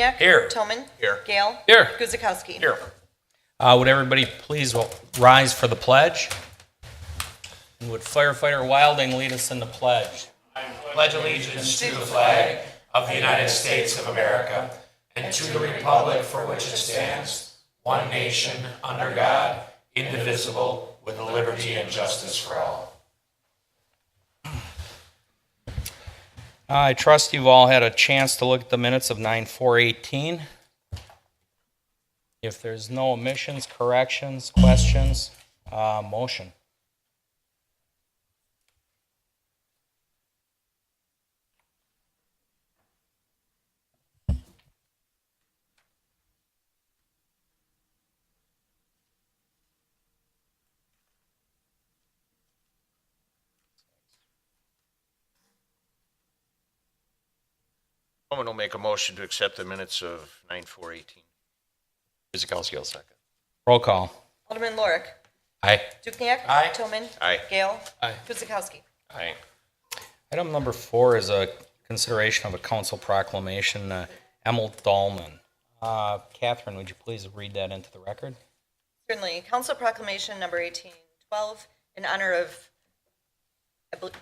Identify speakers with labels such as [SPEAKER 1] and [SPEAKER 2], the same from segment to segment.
[SPEAKER 1] Dukniak.
[SPEAKER 2] Here.
[SPEAKER 1] Toman.
[SPEAKER 2] Here.
[SPEAKER 1] Gale.
[SPEAKER 2] Here.
[SPEAKER 1] Guzekowski.
[SPEAKER 2] Here.
[SPEAKER 3] Would everybody please rise for the pledge? And would Firefighter Wilding lead us in the pledge?
[SPEAKER 2] I pledge allegiance to the flag of the United States of America and to the republic for which it stands, one nation, under God, indivisible, with liberty and justice for all.
[SPEAKER 3] I trust you've all had a chance to look at the minutes of 9/4/18. If there's no omissions, corrections, questions, motion.
[SPEAKER 4] Someone will make a motion to accept the minutes of 9/4/18.
[SPEAKER 2] Guzekowski will second.
[SPEAKER 3] Roll call.
[SPEAKER 1] Alderman Lorik.
[SPEAKER 2] Aye.
[SPEAKER 1] Dukniak.
[SPEAKER 2] Aye.
[SPEAKER 1] Toman.
[SPEAKER 4] Aye.
[SPEAKER 1] Gale.
[SPEAKER 2] Aye.
[SPEAKER 1] Guzekowski.
[SPEAKER 2] Aye.
[SPEAKER 3] Item number 4 is a consideration of a council proclamation, Emil Dahlman. Catherine, would you please read that into the record?
[SPEAKER 1] Certainly. Council Proclamation number 1812 in honor of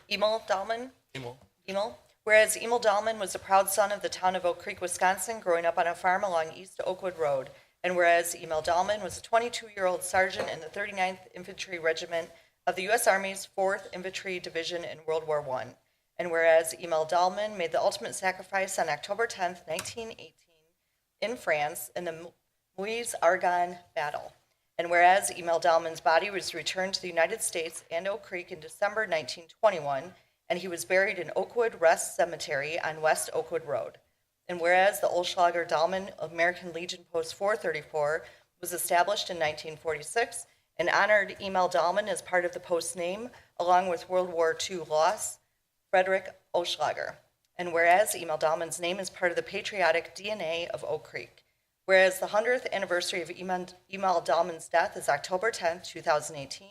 [SPEAKER 1] Emil Dahlman. Emil. Whereas Emil Dahlman was a proud son of the town of Oak Creek, Wisconsin, growing up on a farm along East Oakwood Road. And whereas Emil Dahlman was a 22-year-old sergeant in the 39th Infantry Regiment of the U.S. Army's 4th Infantry Division in World War I. And whereas Emil Dahlman made the ultimate sacrifice on October 10th, 1918, in France in the Meuse-Argonne battle. And whereas Emil Dahlman's body was returned to the United States and Oak Creek in December 1921, and he was buried in Oakwood Rest Cemetery on West Oakwood Road. And whereas the Olschlager Dahlman American Legion Post 434 was established in 1946 and honored Emil Dahlman as part of the post's name, along with World War II loss, Frederick Olschlager. And whereas Emil Dahlman's name is part of the patriotic DNA of Oak Creek. Whereas the 100th anniversary of Emil Dahlman's death is October 10th, 2018,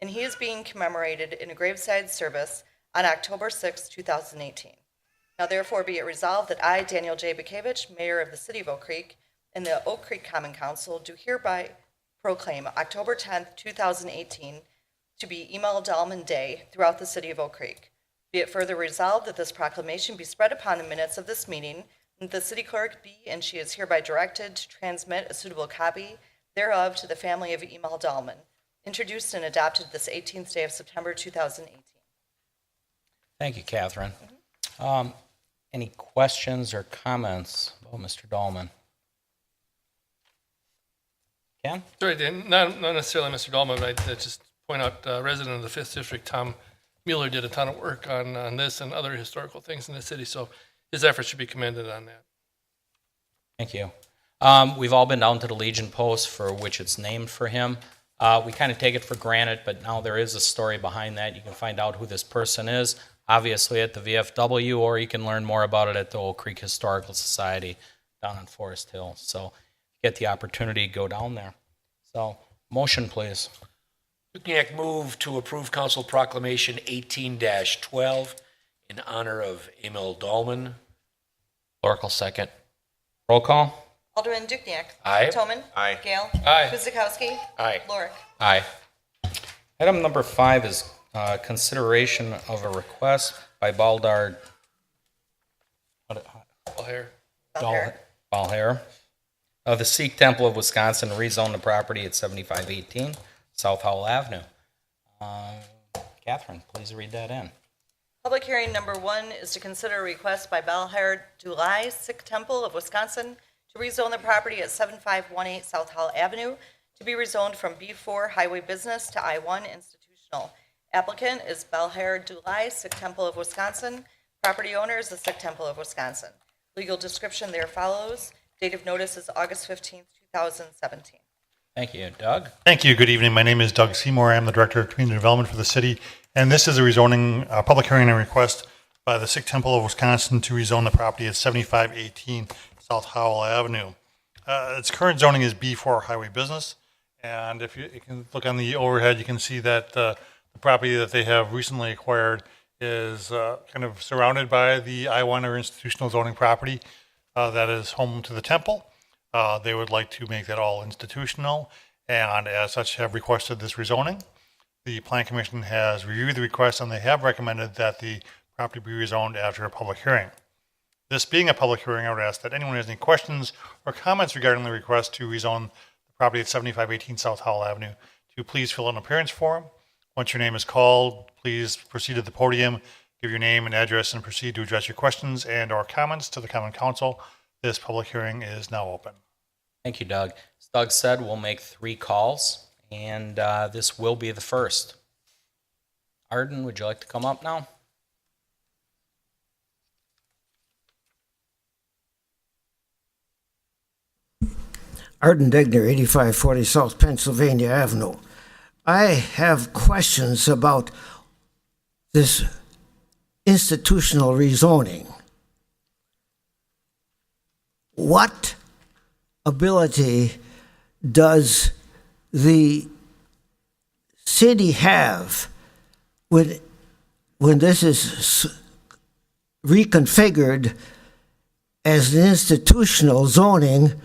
[SPEAKER 1] and he is being commemorated in a graveside service on October 6, 2018. Now therefore be it resolved that I, Daniel J. Bukevich, Mayor of the City of Oak Creek, and the Oak Creek Common Council do hereby proclaim October 10th, 2018 to be Emil Dahlman Day throughout the City of Oak Creek. Be it further resolved that this proclamation be spread upon the minutes of this meeting, and that the City Clerk be and she is hereby directed to transmit a suitable copy thereof to the family of Emil Dahlman, introduced and adopted this 18th day of September 2018.
[SPEAKER 3] Thank you, Catherine. Any questions or comments about Mr. Dahlman? Ken?
[SPEAKER 5] Sorry, Dan, not necessarily Mr. Dahlman, but I'd just point out, resident of the 5th District, Tom Mueller, did a ton of work on this and other historical things in the city, so his efforts should be commended on that.
[SPEAKER 3] Thank you. We've all been down to the Legion Post, for which it's named for him. We kind of take it for granted, but now there is a story behind that. You can find out who this person is, obviously at the VFW, or you can learn more about it at the Oak Creek Historical Society down in Forest Hill. So get the opportunity to go down there. So motion, please.
[SPEAKER 2] Dukniak move to approve Council Proclamation 18-12 in honor of Emil Dahlman.
[SPEAKER 3] Oracle second. Roll call.
[SPEAKER 1] Alderman Dukniak.
[SPEAKER 2] Aye.
[SPEAKER 1] Toman.
[SPEAKER 4] Aye.
[SPEAKER 1] Gale.
[SPEAKER 5] Aye.
[SPEAKER 1] Guzekowski.
[SPEAKER 2] Aye.
[SPEAKER 1] Lorik.
[SPEAKER 3] Aye. Item number 5 is consideration of a request by Baldard
[SPEAKER 5] All here.
[SPEAKER 3] Balhair of the Sikh Temple of Wisconsin to rezone the property at 7518 South Howell Avenue. Catherine, please read that in.
[SPEAKER 1] Public hearing number 1 is to consider a request by Balhair Dulai Sikh Temple of Wisconsin to rezone the property at 7518 South Howell Avenue to be rezoned from B4 Highway Business to I1 Institutional. Applicant is Balhair Dulai Sikh Temple of Wisconsin. Property owner is the Sikh Temple of Wisconsin. Legal description there follows. Date of notice is August 15th, 2017.
[SPEAKER 3] Thank you. Doug?
[SPEAKER 6] Thank you. Good evening. My name is Doug Seymour. I'm the Director of Community Development for the city, and this is a rezoning, public hearing and request by the Sikh Temple of Wisconsin to rezone the property at 7518 South Howell Avenue. Its current zoning is B4 Highway Business, and if you can look on the overhead, you can see that the property that they have recently acquired is kind of surrounded by the I1 or institutional zoning property. that is home to the temple. They would like to make that all institutional, and as such have requested this rezoning. The Plan Commission has reviewed the request, and they have recommended that the property be rezoned after a public hearing. This being a public hearing, I would ask that anyone who has any questions or comments regarding the request to rezone the property at 7518 South Howell Avenue to please fill out an appearance form. Once your name is called, please proceed to the podium, give your name and address, and proceed to address your questions and or comments to the Common Council. This public hearing is now open.
[SPEAKER 3] Thank you, Doug. As Doug said, we'll make 3 calls, and this will be the first. Arden, would you like to come up now?
[SPEAKER 7] Arden Degner, 8540 South Pennsylvania Avenue. I have questions about this institutional rezoning. What ability does the city have when this is reconfigured as an institutional zoning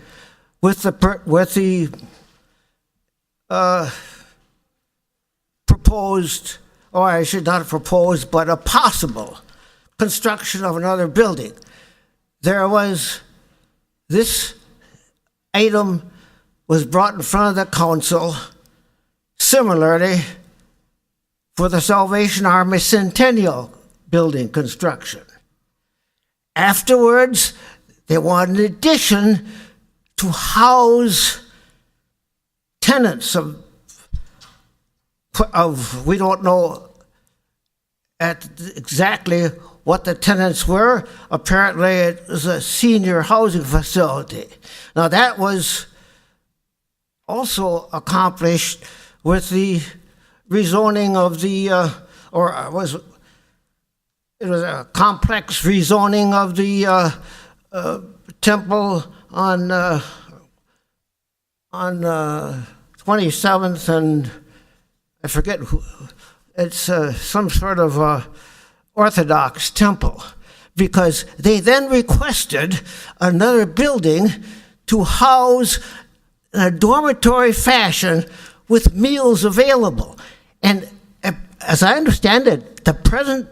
[SPEAKER 7] with the proposed, or I should not propose, but a possible construction of another building? There was, this item was brought in front of the council similarly for the Salvation Army Centennial building construction. Afterwards, they wanted an addition to house tenants of we don't know exactly what the tenants were. Apparently it was a senior housing facility. Now that was also accomplished with the rezoning of the, it was a complex rezoning of the temple on 27th and I forget who, it's some sort of Orthodox temple, because they then requested another building to house in a dormitory fashion with meals available. And as I understand it, the present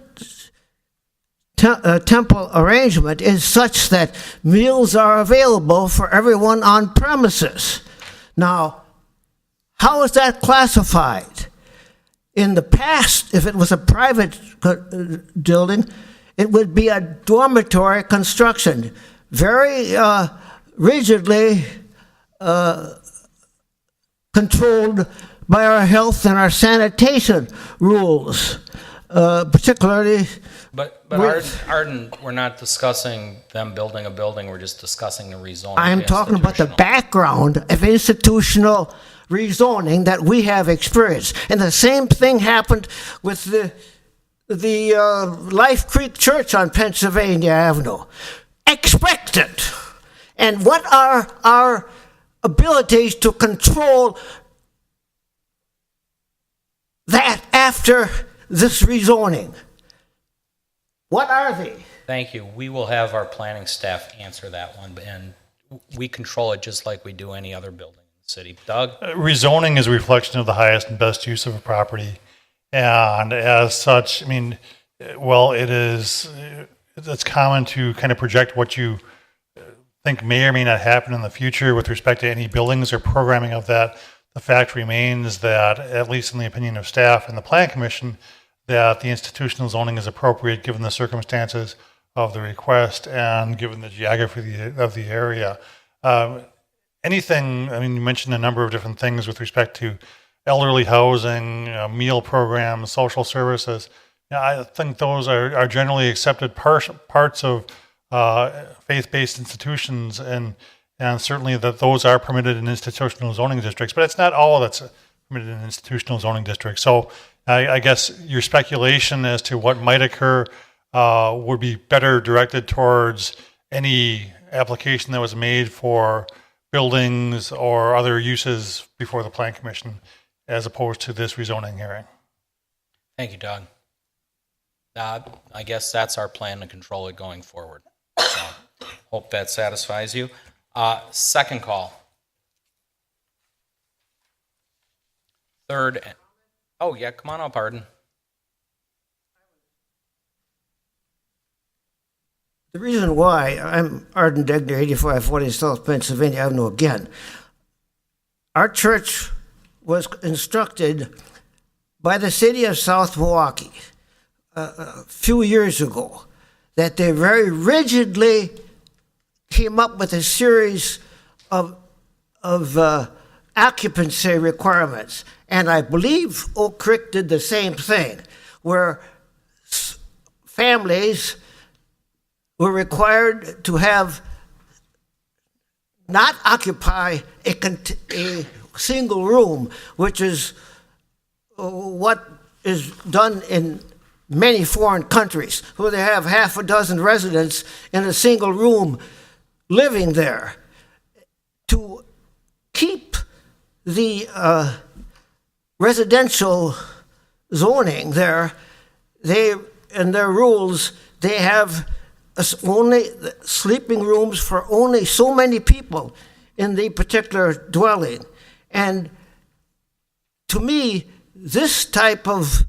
[SPEAKER 7] temple arrangement is such that meals are available for everyone on premises. Now, how is that classified? In the past, if it was a private building, it would be a dormitory construction, very rigidly controlled by our health and our sanitation rules, particularly.
[SPEAKER 3] But Arden, we're not discussing them building a building, we're just discussing the rezoning.
[SPEAKER 7] I'm talking about the background of institutional rezoning that we have experienced. And the same thing happened with the Life Creek Church on Pennsylvania Avenue. Expected. And what are our abilities to control that after this rezoning? What are they?
[SPEAKER 3] Thank you. We will have our planning staff answer that one, and we control it just like we do any other building in the city. Doug?
[SPEAKER 6] Rezoning is a reflection of the highest and best use of a property. And as such, I mean, well, it's common to kind of project what you think may or may not happen in the future with respect to any buildings or programming of that. The fact remains that, at least in the opinion of staff and the Plan Commission, that the institutional zoning is appropriate given the circumstances of the request and given the geography of the area. Anything, I mean, you mentioned a number of different things with respect to elderly housing, meal programs, social services. I think those are generally accepted parts of faith-based institutions, and certainly that those are permitted in institutional zoning districts, but it's not all that's permitted in institutional zoning districts. So I guess your speculation as to what might occur would be better directed towards any application that was made for buildings or other uses before the Plan Commission, as opposed to this rezoning hearing.
[SPEAKER 3] Thank you, Doug. I guess that's our plan to control it going forward. So, Hope that satisfies you. Second call. Third. Oh, yeah, come on up, Arden.
[SPEAKER 7] The reason why I'm Arden Degner, 8540 South Pennsylvania Avenue again. Our church was instructed by the city of South Milwaukee a few years ago that they very rigidly came up with a series of occupancy requirements. And I believe Oak Creek did the same thing, where families were required to have not occupy a single room, which is what is done in many foreign countries, where they have half a dozen residents in a single room living there. To keep the residential zoning there, they, in their rules, they have only sleeping rooms for only so many people in the particular dwelling. And to me, this type of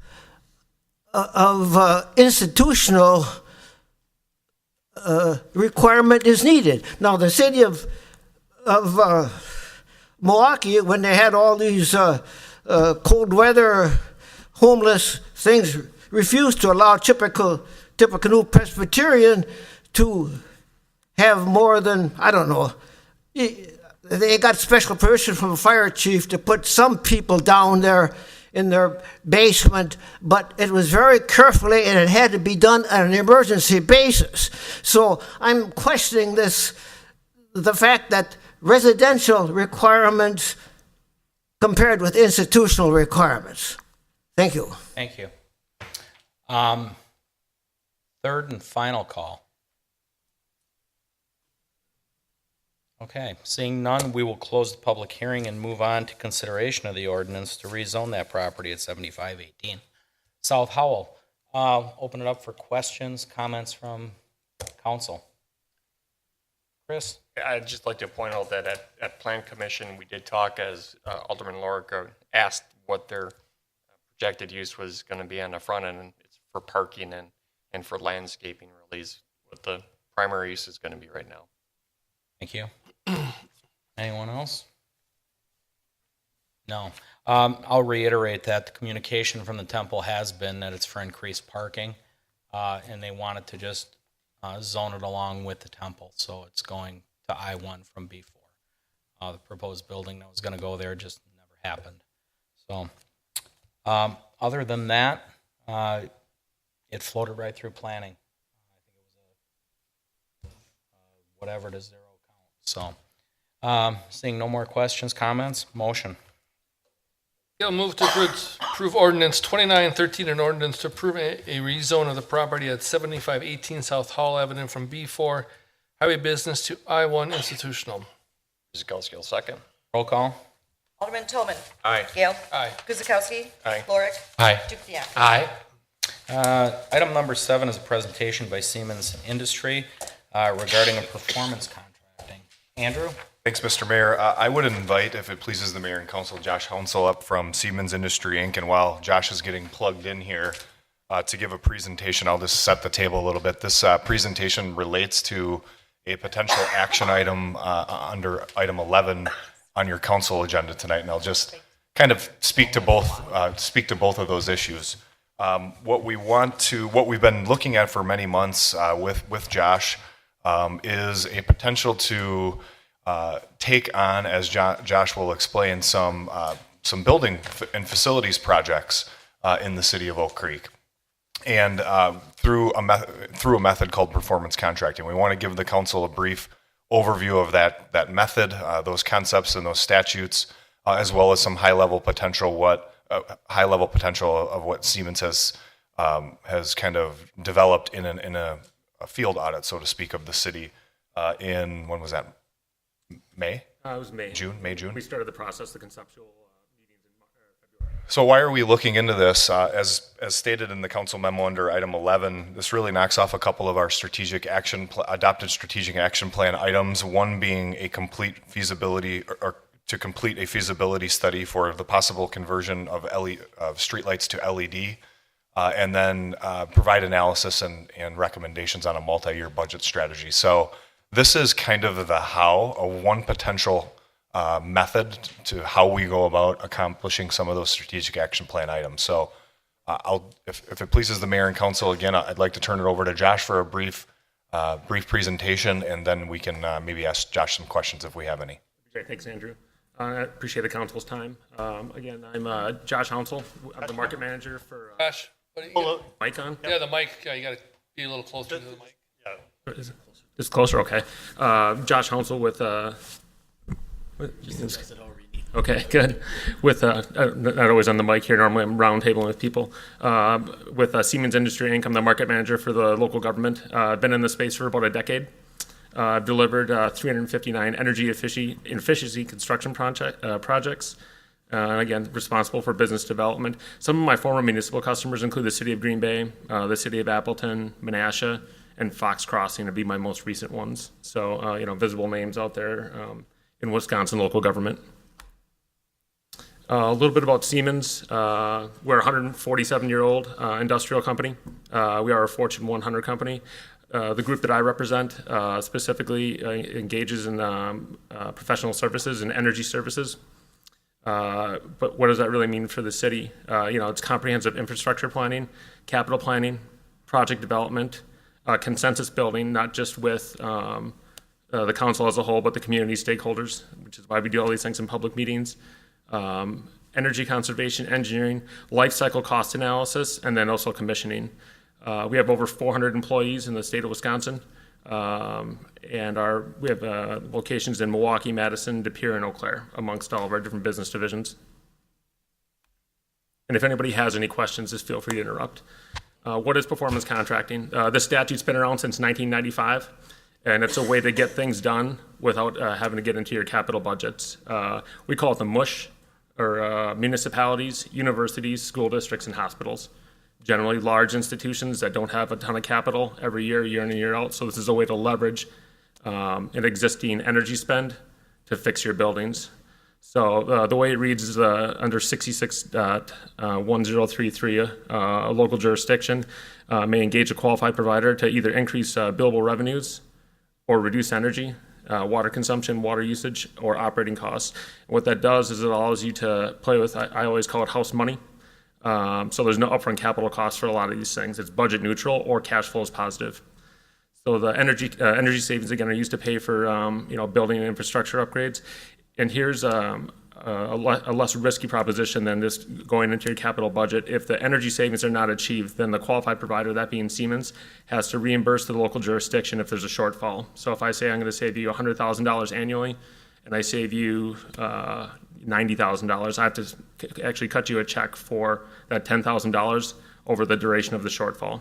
[SPEAKER 7] institutional requirement is needed. Now, the city of Milwaukee, when they had all these cold weather homeless things, refused to allow typical New Presbyterian to have more than, I don't know, they got special permission from the fire chief to put some people down there in their basement, but it was very carefully and it had to be done on an emergency basis. So I'm questioning the fact that residential requirements compared with institutional requirements. Thank you.
[SPEAKER 3] Thank you. Third and final call. Okay, seeing none, we will close the public hearing and move on to consideration of the ordinance to rezone that property at 7518 South Howell. Open it up for questions, comments from council. Chris?
[SPEAKER 8] I'd just like to point out that at Plan Commission, we did talk, as Alderman Lorica asked, what their projected use was going to be on the front end, and it's for parking and for landscaping, really, is what the primary use is going to be right now.
[SPEAKER 3] Thank you. Anyone else? No. I'll reiterate that the communication from the temple has been that it's for increased parking, and they wanted to just zone it along with the temple, so it's going to I-1 from B4. The proposed building that was going to go there just never happened. So, other than that, it floated right through planning. I think it was whatever it is, 0 count. So, seeing no more questions, comments, motion.
[SPEAKER 5] I'll move to approve ordinance 2913, an ordinance to approve a rezone of the property at 7518 South Howell Avenue from B4 Highway Business to I-1 Institutional.
[SPEAKER 8] Guzekowski will second.
[SPEAKER 3] Roll call.
[SPEAKER 1] Alderman Tobin.
[SPEAKER 4] Aye.
[SPEAKER 1] Gale.
[SPEAKER 5] Aye.
[SPEAKER 1] Guzekowski.
[SPEAKER 8] Aye.
[SPEAKER 1] Lorick.
[SPEAKER 3] Aye.
[SPEAKER 1] Dukenyak.
[SPEAKER 2] Aye.
[SPEAKER 3] Item number 7 is a presentation by Siemens Industry regarding a performance contracting. Andrew?
[SPEAKER 9] Thanks, Mr. Mayor. I would invite, if it pleases the mayor and council, Josh Hounsel up from Siemens Industry, Inc. And while Josh is getting plugged in here to give a presentation, I'll just set the table a little bit. This presentation relates to a potential action item under item 11 on your council agenda tonight, and I'll just kind of speak to both of those issues. What we've been looking at for many months with Josh is a potential to take on, as Josh will explain, some building and facilities projects in the city of Oak Creek, and through a method called performance contracting. We want to give the council a brief overview of that method, those concepts and those statutes, as well as some high level potential of what Siemens has kind of developed in a field audit, so to speak, of the city in, when was that? May?
[SPEAKER 10] It was May.
[SPEAKER 9] June?
[SPEAKER 10] We started the process, the conceptual meetings in February.
[SPEAKER 9] So why are we looking into this? As stated in the council memo under item 11, this really knocks off a couple of our adopted strategic action plan items. One being a complete feasibility or to complete a feasibility study for the possible conversion of streetlights to LED, and then provide analysis and recommendations on a multi-year budget strategy. So this is kind of the how, one potential method to how we go about accomplishing some of those strategic action plan items. So if it pleases the mayor and council, again, I'd like to turn it over to Josh for a brief presentation, and then we can maybe ask Josh some questions if we have any.
[SPEAKER 10] Great, thanks, Andrew. I appreciate the council's time. Again, I'm Josh Hounsel. I'm the market manager for
[SPEAKER 5] Josh, what do you got?
[SPEAKER 10] mic on.
[SPEAKER 5] Yeah, the mic, yeah, you gotta be a little closer to the mic.
[SPEAKER 10] It's closer, okay. Josh Hounsel with okay, good. With not always on the mic here. Normally I'm roundtabling with people. With Siemens Industry Inc., I'm the market manager for the local government. I've been in the space for about a decade. I've delivered 359 energy efficiency construction projects. Again, responsible for business development. Some of my former municipal customers include the city of Green Bay, the city of Appleton, Menasha, and Fox Crossing would be my most recent ones. So, visible names out there in Wisconsin local government. A little bit about Siemens. We're a 147-year-old industrial company. We are a Fortune 100 company. The group that I represent specifically engages in professional services and energy services. But what does that really mean for the city? It's comprehensive infrastructure planning, capital planning, project development, consensus building, not just with the council as a whole, but the community stakeholders, which is why we do all these things in public meetings. Energy conservation, engineering, life cycle cost analysis, and then also commissioning. We have over 400 employees in the state of Wisconsin, and we have locations in Milwaukee, Madison, De Pere, and Eau Claire, amongst all of our different business divisions. And if anybody has any questions, just feel free to interrupt. What is performance contracting? This statute's been around since 1995, and it's a way to get things done without having to get into your capital budgets. We call it the MUSH, or municipalities, universities, school districts, and hospitals. Generally large institutions that don't have a ton of capital every year in and year out. So this is a way to leverage an existing energy spend to fix your buildings. So the way it reads is under 66.1033, a local jurisdiction may engage a qualified provider to either increase billable revenues or reduce energy, water consumption, water usage, or operating costs. And what that does is it allows you to play with, I always call it house money. So there's no upfront capital costs for a lot of these things. It's budget neutral or cash flow is positive. So the energy savings, again, are used to pay for building and infrastructure upgrades. And here's a less risky proposition than this going into your capital budget. If the energy savings are not achieved, then the qualified provider, that being Siemens, has to reimburse the local jurisdiction if there's a shortfall. So if I say I'm going to save you $100,000 annually, and I save you $90,000, I have to actually cut you a check for that $10,000 over the duration of the shortfall.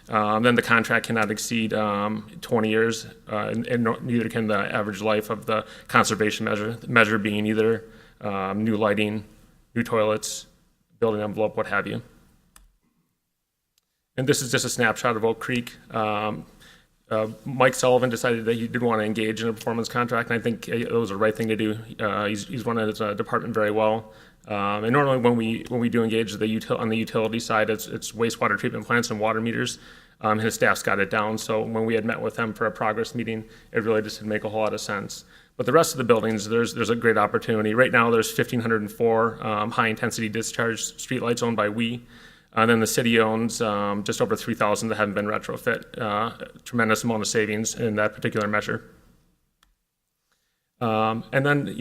[SPEAKER 10] Then the contract cannot exceed 20 years, and neither can the average life of the conservation measure being either new lighting, new toilets, building envelope, what have you. And this is just a snapshot of Oak Creek. Mike Sullivan decided that he did want to engage in a performance contract, and I think it was the right thing to do. He's run his department very well. And normally when we do engage on the utility side, it's wastewater treatment plants and water meters. His staff's got it down, so when we had met with him for a progress meeting, it really just didn't make a whole lot of sense. But the rest of the buildings, there's a great opportunity. Right now, there's 1,504 high-intensity discharge streetlights owned by WE. And then the city owns just over 3,000 that haven't been retrofit. Tremendous amount of savings in that particular measure. And then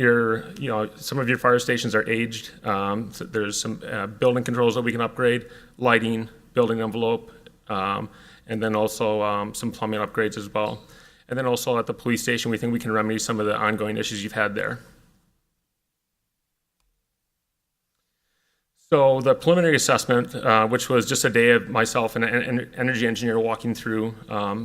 [SPEAKER 10] some of your fire stations are aged. So there's some building controls that we can upgrade, lighting, building envelope, and then also some plumbing upgrades as well. And then also at the police station, we think we can remedy some of the ongoing issues you've had there. So the preliminary assessment, which was just a day of myself and an energy engineer walking through,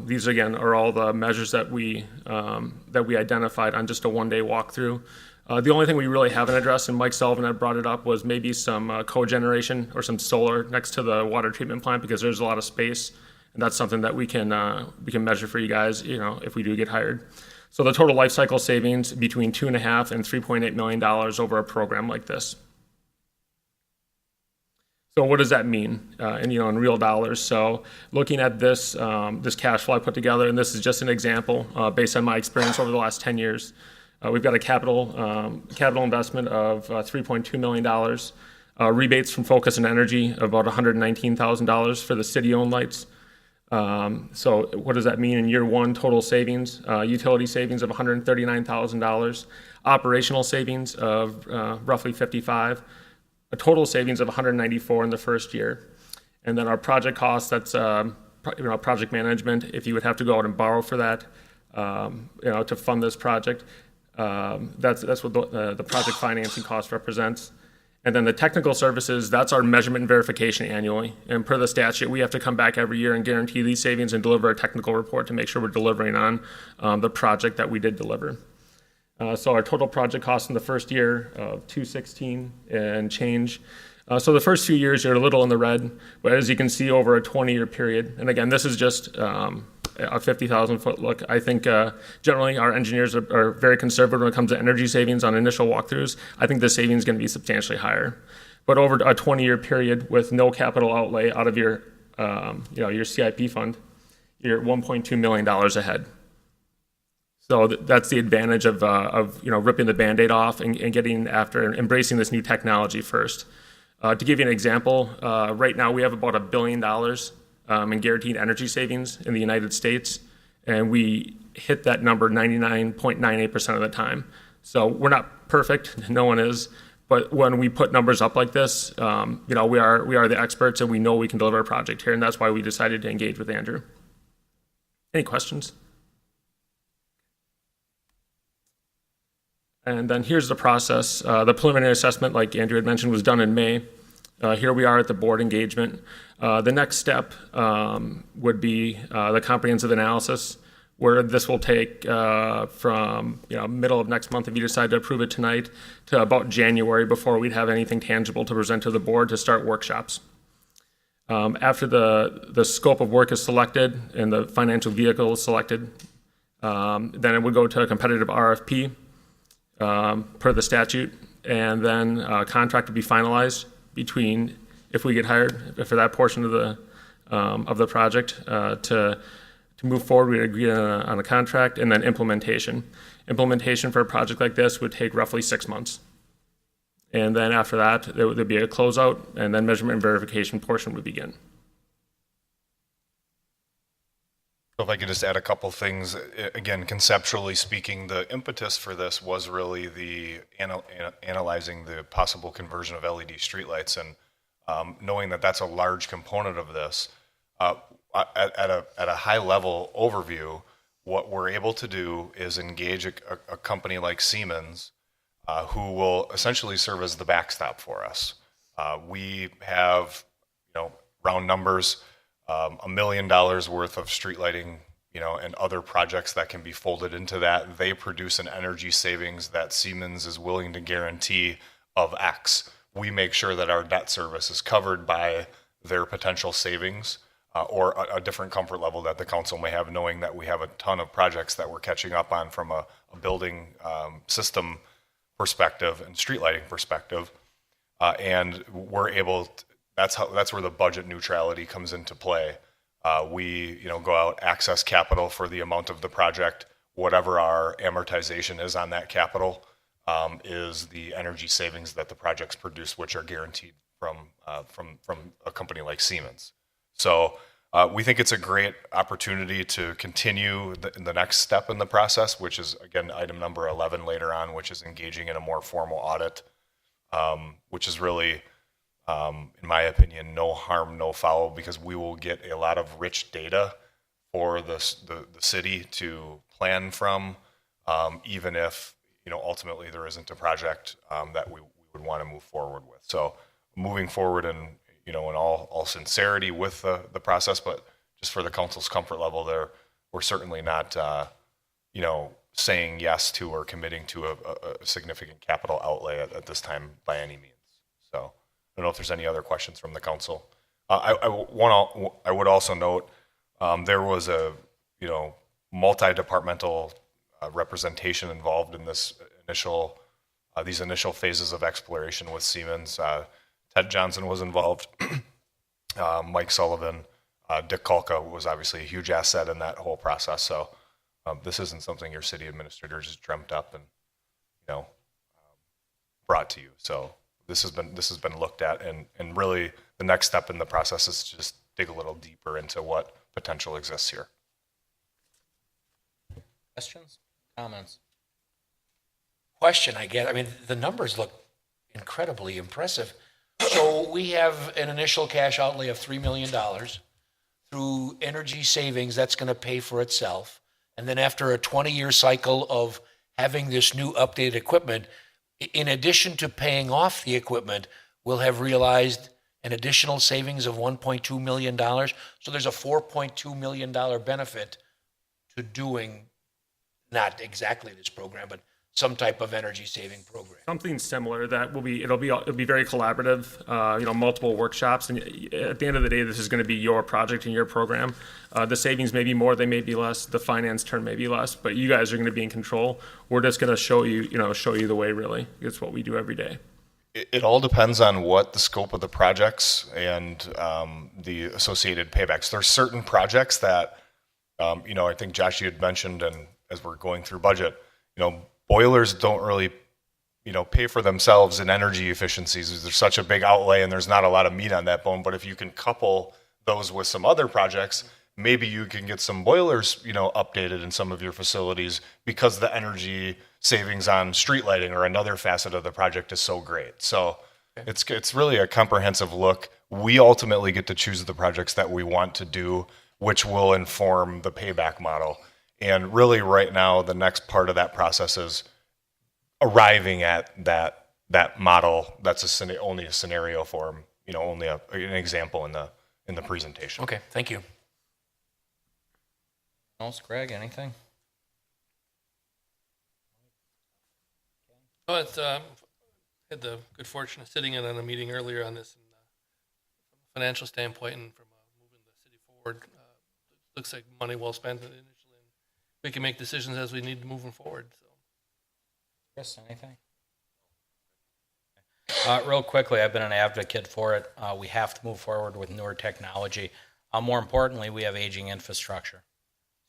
[SPEAKER 10] these again are all the measures that we identified on just a one-day walkthrough. The only thing we really haven't addressed, and Mike Sullivan had brought it up, was maybe some cogeneration or some solar next to the water treatment plant, because there's a lot of space, and that's something that we can measure for you guys, if we do get hired. So the total life cycle savings between $2.5 and $3.8 million over a program like this. So what does that mean, in real dollars? So looking at this this cash flow I put together, and this is just an example based on my experience over the last 10 years. We've got a capital investment of $3.2 million, rebates from Focus and Energy of about $119,000 for the city-owned lights. So what does that mean in year one? Total savings, utility savings of $139,000, operational savings of roughly $55,000. A total savings of $194,000 in the first year. And then our project costs, that's project management, if you would have to go out and borrow for that, to fund this project, that's what the project financing cost represents. And then the technical services, that's our measurement and verification annually. And per the statute, we have to come back every year and guarantee these savings and deliver a technical report to make sure we're delivering on the project that we did deliver. So our total project cost in the first year of $216 and change. So the first few years you're a little in the red, but as you can see over a 20-year period, and again, this is just a 50,000 foot look. I think generally our engineers are very conservative when it comes to energy savings on initial walkthroughs. I think the savings is going to be substantially higher. But over a 20-year period with no capital outlay out of your CIP fund, you're $1.2 million ahead. So that's the advantage of ripping the Band-Aid off and getting after and embracing this new technology first. To give you an example, right now we have about $1 billion in guaranteed energy savings in the United States, and we hit that number 99.98% of the time. So we're not perfect, no one is, but when we put numbers up like this, we are the experts and we know we can deliver a project here, and that's why we decided to engage with Andrew. Any questions? And then here's the process. The preliminary assessment, like Andrew had mentioned, was done in May. Here we are at the board engagement. The next step would be the comprehensive analysis, where this will take from middle of next month, if you decide to approve it tonight, to about January before we'd have anything tangible to present to the board to start workshops. After the scope of work is selected and the financial vehicle is selected, then it would go to a competitive RFP. Per the statute, and then a contract would be finalized between, if we get hired for that portion of the project, to move forward. We'd agree on a contract, and then implementation. Implementation for a project like this would take roughly 6 months, and then after that there'd be a closeout, and then measurement and verification portion would begin.
[SPEAKER 9] So if I could just add a couple things, again, conceptually speaking, the impetus for this was really the analyzing the possible conversion of LED streetlights, and knowing that that's a large component of this. At a high level overview, what we're able to do is engage a company like Siemens, who will essentially serve as the backstop for us. We have, round numbers, $1 million worth of street lighting, and other projects that can be folded into that. They produce an energy savings that Siemens is willing to guarantee of X. We make sure that our debt service is covered by their potential savings, or a different comfort level that the council may have, knowing that we have a ton of projects that we're catching up on from a building system perspective and street lighting perspective, and we're able to, that's where the budget neutrality comes into play. We go out, access capital for the amount of the project, whatever our amortization is on that capital, is the energy savings that the projects produce, which are guaranteed from a company like Siemens. So we think it's a great opportunity to continue the next step in the process, which is, again, item number 11 later on, which is engaging in a more formal audit, which is really, in my opinion, no harm, no foul, because we will get a lot of rich data for the city to plan from, even if ultimately there isn't a project that we would want to move forward with. So moving forward in all sincerity with the process, but just for the council's comfort level, we're certainly not saying yes to or committing to a significant capital outlay at this time by any means. So I don't know if there's any other questions from the council. I would also note there was a multi-departmental representation involved in this these initial phases of exploration with Siemens. Ted Johnson was involved, Mike Sullivan, Dick Kolka was obviously a huge asset in that whole process. So this isn't something your city administrator just dreamt up and brought to you. So this has been looked at, and really the next step in the process is to just dig a little deeper into what potential exists here.
[SPEAKER 3] Questions? Comments?
[SPEAKER 2] Question, I guess. I mean, the numbers look incredibly impressive. So we have an initial cash outlay of $3 million. Through energy savings, that's going to pay for itself. And then after a 20-year cycle of having this new updated equipment, in addition to paying off the equipment, we'll have realized an additional savings of $1.2 million. So there's a $4.2 million benefit to doing not exactly this program, but some type of energy saving program.
[SPEAKER 10] Something similar that it'll be very collaborative, multiple workshops. And at the end of the day, this is going to be your project and your program. The savings may be more, they may be less. The finance term may be less, but you guys are going to be in control. We're just going to show you the way, really. It's what we do every day.
[SPEAKER 9] It all depends on what the scope of the projects and the associated paybacks. There's certain projects that, I think Josh, you had mentioned, and as we're going through budget, boilers don't really, pay for themselves in energy efficiencies. There's such a big outlay and there's not a lot of meat on that bone. But if you can couple those with some other projects, maybe you can get some boilers, updated in some of your facilities because the energy savings on street lighting or another facet of the project is so great. So it's really a comprehensive look. We ultimately get to choose the projects that we want to do, which will inform the payback model. And really right now, the next part of that process is arriving at that model. That's only a scenario form, only an example in the presentation.
[SPEAKER 2] Okay, thank you.
[SPEAKER 3] Else, Greg, anything?
[SPEAKER 5] But had the good fortune of sitting in on a meeting earlier on this, and from a financial standpoint and from moving the city forward, looks like money well spent initially. And we can make decisions as we need to moving forward. So,
[SPEAKER 3] Chris, anything? Real quickly, I've been an advocate for it. We have to move forward with newer technology. More importantly, we have aging infrastructure.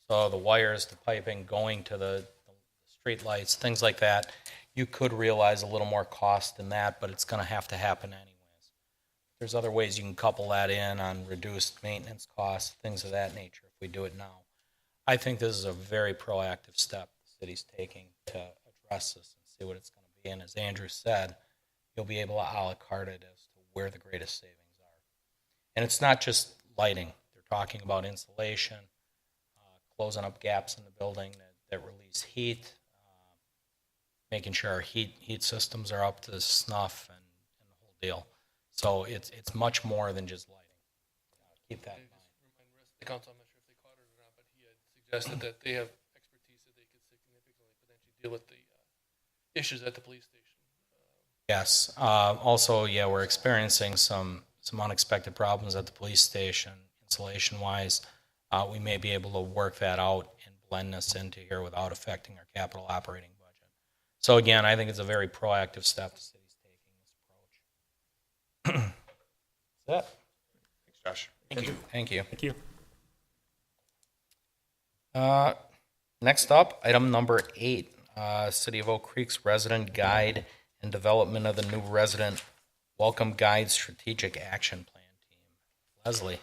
[SPEAKER 3] So the wires, the piping going to the street lights, things like that, you could realize a little more cost than that, but it's going to have to happen anyways. There's other ways you can couple that in on reduced maintenance costs, things of that nature if we do it now. I think this is a very proactive step the city's taking to address this and see what it's going to be. And as Andrew said, you'll be able to a la carte it as to where the greatest savings are. And it's not just lighting. They're talking about insulation, closing up gaps in the building that release heat, making sure our heat systems are up to snuff and the whole deal. So it's much more than just lighting. Keep that in mind.
[SPEAKER 5] the council, I'm not sure if they caught it or not, but he had suggested that they have expertise that they could significantly potentially deal with the issues at the police station.
[SPEAKER 3] Yes. Also, we're experiencing some unexpected problems at the police station, insulation-wise. We may be able to work that out and blend this into here without affecting our capital operating budget. So again, I think it's a very proactive step the city's taking this approach. That's it.
[SPEAKER 9] Thanks, Josh.
[SPEAKER 3] Thank you.
[SPEAKER 10] Thank you.
[SPEAKER 3] Next up, item number 8, City of Oak Creek's resident guide and development of the new resident welcome guide strategic action plan team. Leslie.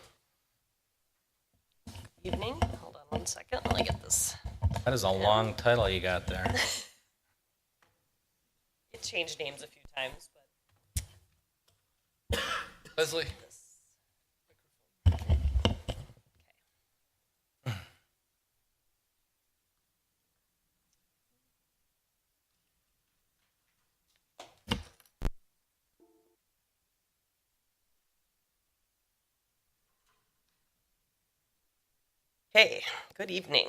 [SPEAKER 1] Evening. Hold on one second. Let me get this.
[SPEAKER 3] That is a long title you got there.
[SPEAKER 1] It changed names a few times, but
[SPEAKER 5] Leslie?
[SPEAKER 1] hey, good evening.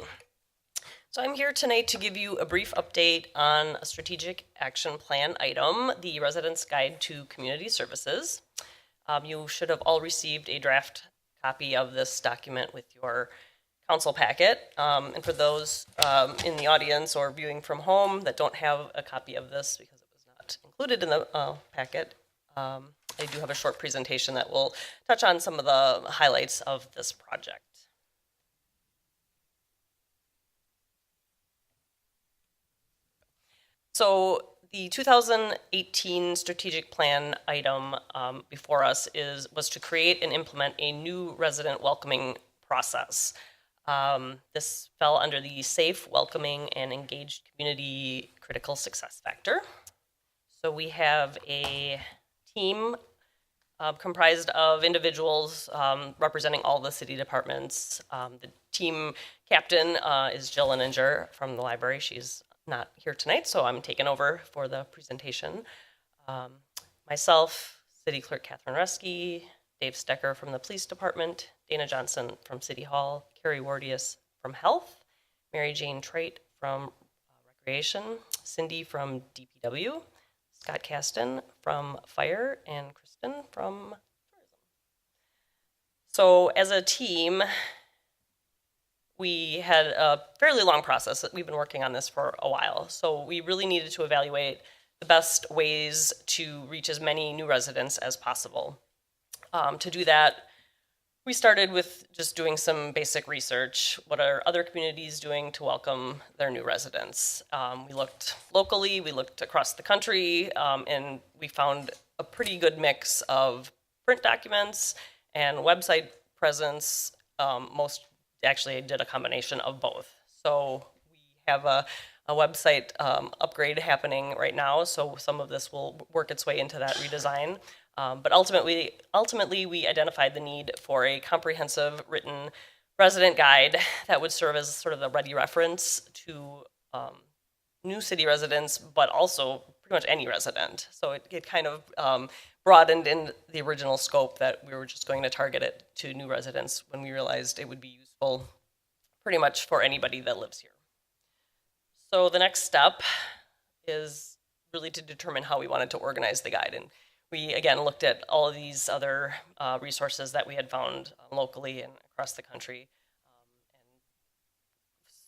[SPEAKER 11] So I'm here tonight to give you a brief update on a strategic action plan item, the Residents Guide to Community Services. You should have all received a draft copy of this document with your council packet. And for those in the audience or viewing from home that don't have a copy of this because it was not included in the packet, I do have a short presentation that will touch on some of the highlights of this project. So the 2018 strategic plan item before us was to create and implement a new resident welcoming process. This fell under the safe, welcoming, and engaged community critical success factor. So we have a team comprised of individuals representing all the city departments. The team captain is Jill Inninger from the library. She's not here tonight, so I'm taking over for the presentation. Myself, City Clerk Catherine Reske, Dave Stecker from the Police Department, Dana Johnson from City Hall, Carrie Wardius from Health, Mary Jane Trait from Recreation, Cindy from DPW, Scott Caston from Fire, and Kristen from Tourism. So as a team, we had a fairly long process. We've been working on this for a while. So we really needed to evaluate the best ways to reach as many new residents as possible. To do that, we started with just doing some basic research. What are other communities doing to welcome their new residents? We looked locally, we looked across the country, and we found a pretty good mix of print documents and website presence. Actually, I did a combination of both. So we have a website upgrade happening right now, so some of this will work its way into that redesign. But ultimately, we identified the need for a comprehensive written resident guide that would serve as sort of the ready reference to new city residents, but also pretty much any resident. So it kind of broadened in the original scope that we were just going to target it to new residents when we realized it would be useful pretty much for anybody that lives here. So the next step is really to determine how we wanted to organize the guide. And we, again, looked at all of these other resources that we had found locally and across the country and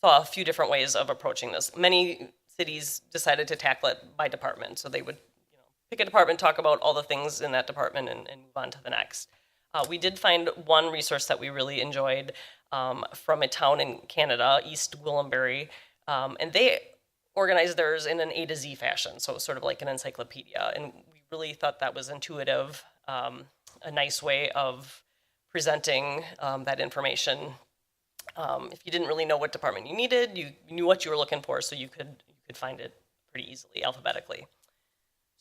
[SPEAKER 11] saw a few different ways of approaching this. Many cities decided to tackle it by department. So they would pick a department, talk about all the things in that department, and move on to the next. We did find one resource that we really enjoyed from a town in Canada, East Gwillimbury, and they organized theirs in an A to Z fashion, so sort of like an encyclopedia. And we really thought that was intuitive, a nice way of presenting that information. If you didn't really know what department you needed, you knew what you were looking for, so you could find it pretty easily alphabetically.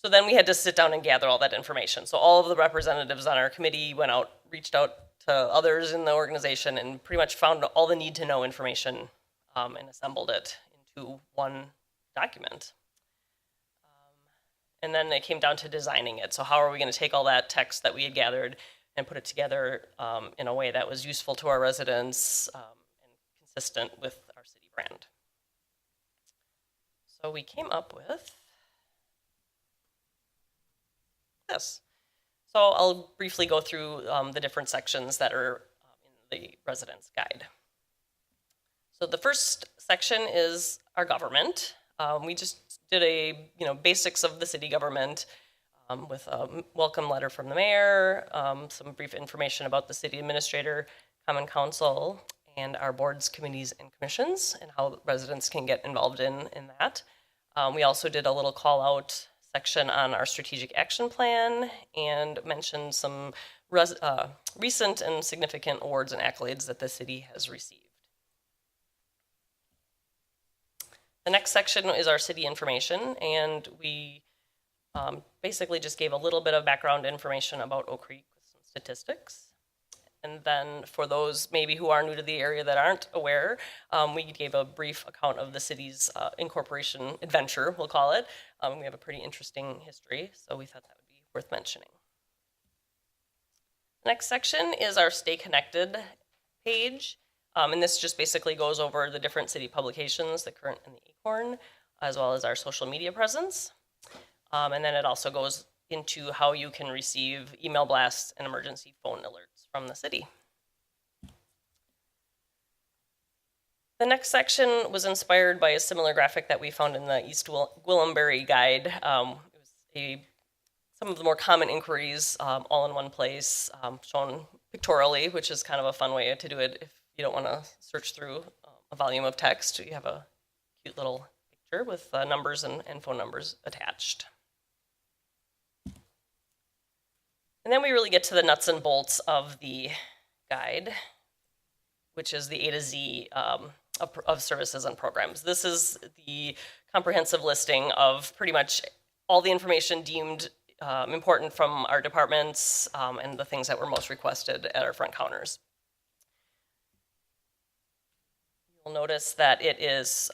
[SPEAKER 11] So then we had to sit down and gather all that information. So all of the representatives on our committee went out, reached out to others in the organization, and pretty much found all the need to know information and assembled it into one document. And then it came down to designing it. So how are we going to take all that text that we had gathered and put it together in a way that was useful to our residents and consistent with our city brand? So we came up with this. So I'll briefly go through the different sections that are in the residence guide. So the first section is our government. We just did a basics of the city government with a welcome letter from the mayor, some brief information about the city administrator, common council, and our boards, committees, and commissions, and how residents can get involved in that. We also did a little call out section on our strategic action plan and mentioned some recent and significant awards and accolades that the city has received. The next section is our city information, and we basically just gave a little bit of background information about Oak Creek with some statistics. And then for those maybe who are new to the area that aren't aware, we gave a brief account of the city's incorporation adventure, we'll call it. We have a pretty interesting history, so we thought that would be worth mentioning. The next section is our Stay Connected page. And this just basically goes over the different city publications, the current and the Acorn, as well as our social media presence. And then it also goes into how you can receive email blasts and emergency phone alerts from the city. The next section was inspired by a similar graphic that we found in the East Gwillimbury Guide. It was some of the more common inquiries all in one place, shown pictorially, which is kind of a fun way to do it if you don't want to search through a volume of text. You have a cute little picture with numbers and phone numbers attached. And then we really get to the nuts and bolts of the guide, which is the A to Z of services and programs. This is the comprehensive listing of pretty much all the information deemed important from our departments and the things that were most requested at our front counters. You'll notice that it is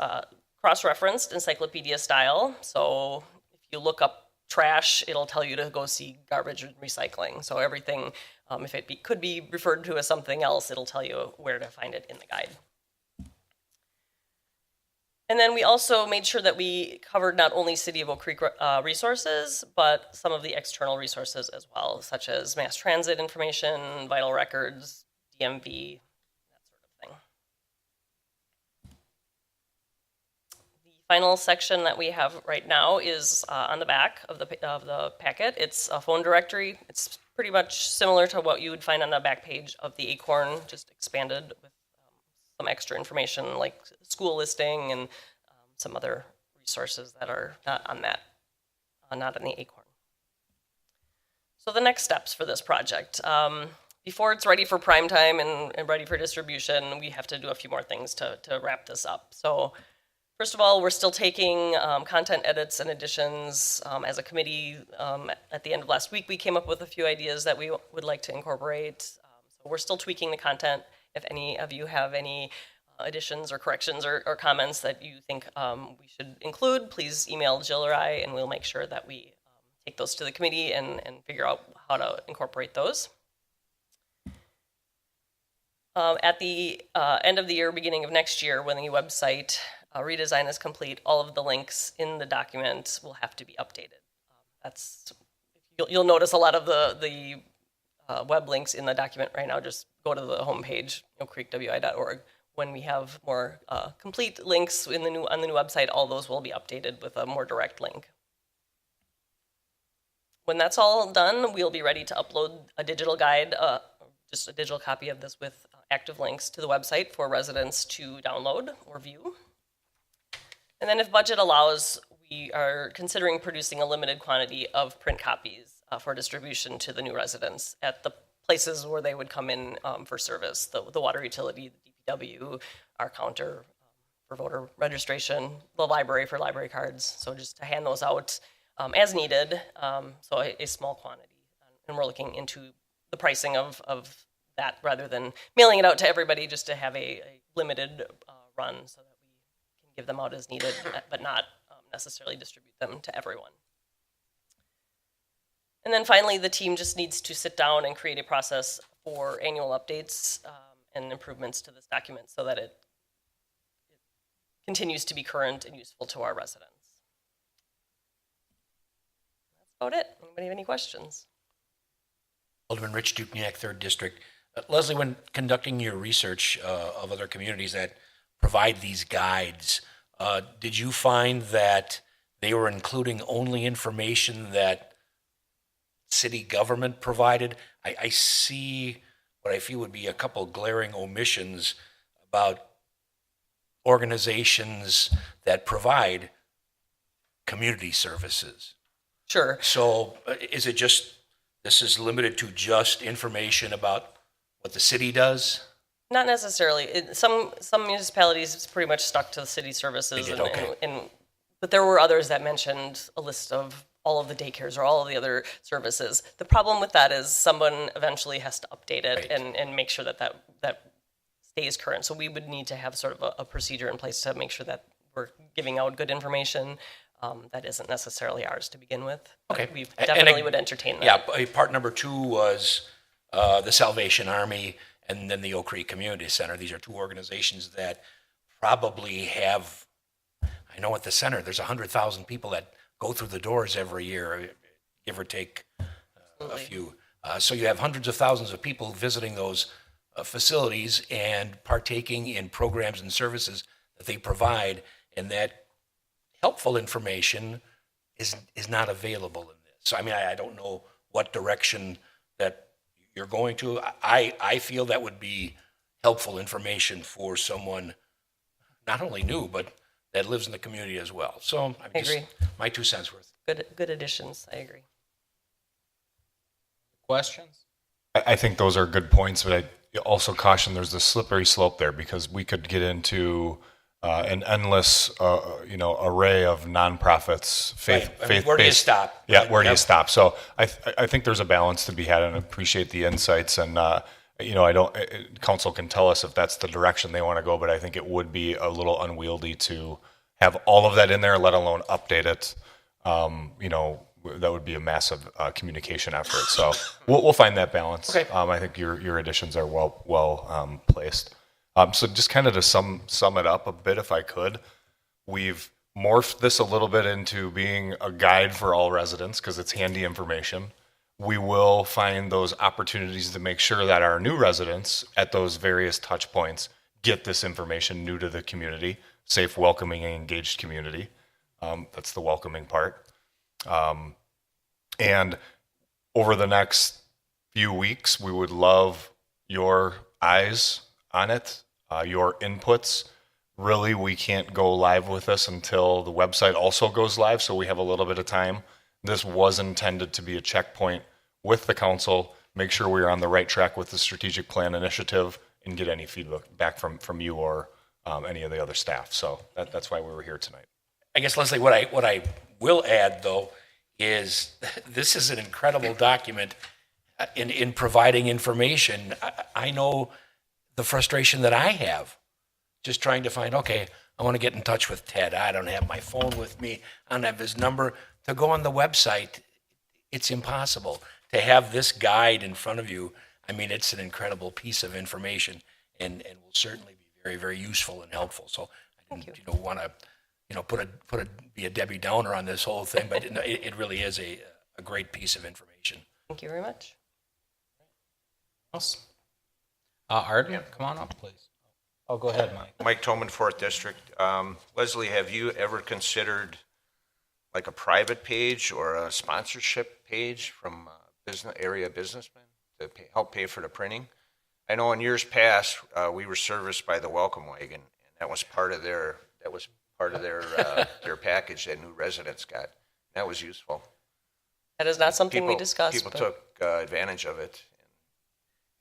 [SPEAKER 11] cross-referenced encyclopedia style. So if you look up trash, it'll tell you to go see garbage and recycling. So everything, if it could be referred to as something else, it'll tell you where to find it in the guide. And then we also made sure that we covered not only City of Oak Creek resources, but some of the external resources as well, such as mass transit information, vital records, DMV, that sort of thing. The final section that we have right now is on the back of the packet. It's a phone directory. It's pretty much similar to what you would find on the back page of the Acorn, just expanded with some extra information like school listing and some other resources that are not on that, not in the Acorn. So the next steps for this project. Before it's ready for prime time and ready for distribution, we have to do a few more things to wrap this up. So first of all, we're still taking content edits and additions as a committee. At the end of last week, we came up with a few ideas that we would like to incorporate. So we're still tweaking the content. If any of you have any additions or corrections or comments that you think we should include, please email Jill or I, and we'll make sure that we take those to the committee and figure out how to incorporate those. At the end of the year, beginning of next year, when the website redesign is complete, all of the links in the document will have to be updated. You'll notice a lot of the web links in the document right now. Just go to the homepage, oakcreekwi.org. When we have more complete links on the new website, all those will be updated with a more direct link. When that's all done, we'll be ready to upload a digital guide, just a digital copy of this with active links to the website for residents to download or view. And then if budget allows, we are considering producing a limited quantity of print copies for distribution to the new residents at the places where they would come in for service, the water utility, the DPW, our counter for voter registration, the library for library cards. So just to hand those out as needed, so a small quantity. And we're looking into the pricing of that rather than mailing it out to everybody, just to have a limited run so that we can give them out as needed, but not necessarily distribute them to everyone. And then finally, the team just needs to sit down and create a process for annual updates and improvements to this document so that it continues to be current and useful to our residents. That's about it. Anybody have any questions?
[SPEAKER 2] Alderman Rich Dukniak, 3rd District. Leslie, when conducting your research of other communities that provide these guides, did you find that they were including only information that city government provided? I see what I feel would be a couple glaring omissions about organizations that provide community services.
[SPEAKER 11] Sure.
[SPEAKER 2] So is it just, this is limited to just information about what the city does?
[SPEAKER 11] Not necessarily. Some municipalities it's pretty much stuck to the city services,
[SPEAKER 2] They did, okay.
[SPEAKER 11] But there were others that mentioned a list of all of the daycares or all of the other services. The problem with that is someone eventually has to update it
[SPEAKER 2] Right.
[SPEAKER 11] and make sure that stays current. So we would need to have sort of a procedure in place to make sure that we're giving out good information that isn't necessarily ours to begin with.
[SPEAKER 2] Okay.
[SPEAKER 11] We
[SPEAKER 2] And
[SPEAKER 11] definitely would entertain that.
[SPEAKER 2] Yeah, part number 2 was the Salvation Army and then the Oak Creek Community Center. These are two organizations that probably have, I know at the center, there's 100,000 people that go through the doors every year, give or take a few. So you have hundreds of thousands of people visiting those facilities and partaking in programs and services that they provide, and that helpful information is not available in this. So I mean, I don't know what direction that you're going to. I feel that would be helpful information for someone not only new, but that lives in the community as well. So
[SPEAKER 11] I agree.
[SPEAKER 2] My 2 cents worth.
[SPEAKER 11] Good additions, I agree.
[SPEAKER 3] Questions?
[SPEAKER 9] I think those are good points, but I also caution there's a slippery slope there because we could get into an endless, array of nonprofits,
[SPEAKER 2] Right. I mean, where do you stop?
[SPEAKER 9] Yeah, where do
[SPEAKER 2] Yep.
[SPEAKER 9] you stop? So I think there's a balance to be had, and I appreciate the insights. And council can tell us if that's the direction they want to go, but I think it would be a little unwieldy to have all of that in there, let alone update it. That would be a massive communication effort. So we'll find that balance.
[SPEAKER 2] Okay.
[SPEAKER 9] I think your additions are well placed. So just kind of to sum it up a bit, if I could, we've morphed this a little bit into being a guide for all residents because it's handy information. We will find those opportunities to make sure that our new residents at those various touch points get this information new to the community, safe, welcoming, and engaged community. That's the welcoming part. And over the next few weeks, we would love your eyes on it, your inputs. Really, we can't go live with this until the website also goes live, so we have a little bit of time. This was intended to be a checkpoint with the council, make sure we're on the right track with the strategic plan initiative, and get any feedback back from you or any of the other staff. So that's why we were here tonight.
[SPEAKER 2] I guess, Leslie, what I will add, though, is this is an incredible document in providing information. I know the frustration that I have just trying to find, okay, I want to get in touch with Ted. I don't have my phone with me. I don't have his number. To go on the website, it's impossible. To have this guide in front of you, I mean, it's an incredible piece of information and will certainly be very, very useful and helpful. So I didn't want to be a Debbie Downer on this whole thing, but it really is a great piece of information.
[SPEAKER 11] Thank you very much.
[SPEAKER 3] Else? Arden, come on up, please. Oh, go ahead, Mike.
[SPEAKER 4] Mike Toman, 4th District. Leslie, have you ever considered like a private page or a sponsorship page from area businessmen to help pay for the printing? I know in years past, we were serviced by the Welcome Wagon, and that was part of their their package that new residents got. That was useful.
[SPEAKER 11] That is not something we discussed.
[SPEAKER 4] People took advantage of it.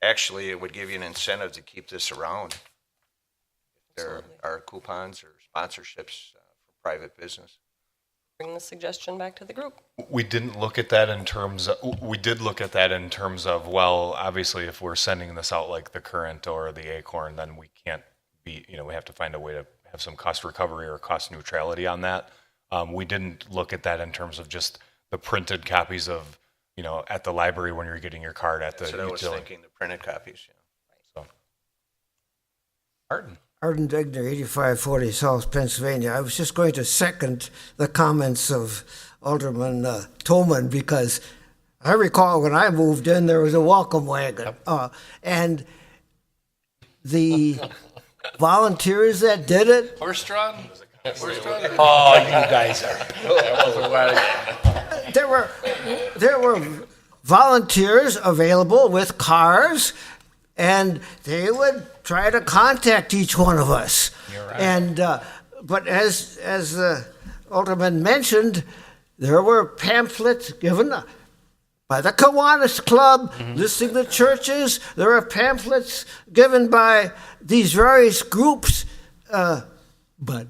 [SPEAKER 4] Actually, it would give you an incentive to keep this around. There are coupons or sponsorships for private business.
[SPEAKER 11] Bring the suggestion back to the group.
[SPEAKER 9] We didn't look at that in terms of, we did look at that in terms of, well, obviously if we're sending this out like the Current or the Acorn, then we can't be, we have to find a way to have some cost recovery or cost neutrality on that. We didn't look at that in terms of just the printed copies of, at the library when you're getting your card at the
[SPEAKER 4] That's what I was
[SPEAKER 9] utility.
[SPEAKER 4] thinking, the printed copies.
[SPEAKER 9] So,
[SPEAKER 3] Arden.
[SPEAKER 7] Arden Degner, 8540 South Pennsylvania. I was just going to second the comments of Alderman Toman because I recall when I moved in, there was a welcome wagon. And the volunteers that did it,
[SPEAKER 5] Horse-drawn?
[SPEAKER 2] Oh, you guys are.
[SPEAKER 7] there were volunteers available with cars, and they would try to contact each one of us.
[SPEAKER 3] You're right.
[SPEAKER 7] And but as Alderman mentioned, there were pamphlets given by the Kiwanis Club listing the churches. There were pamphlets given by these various groups, but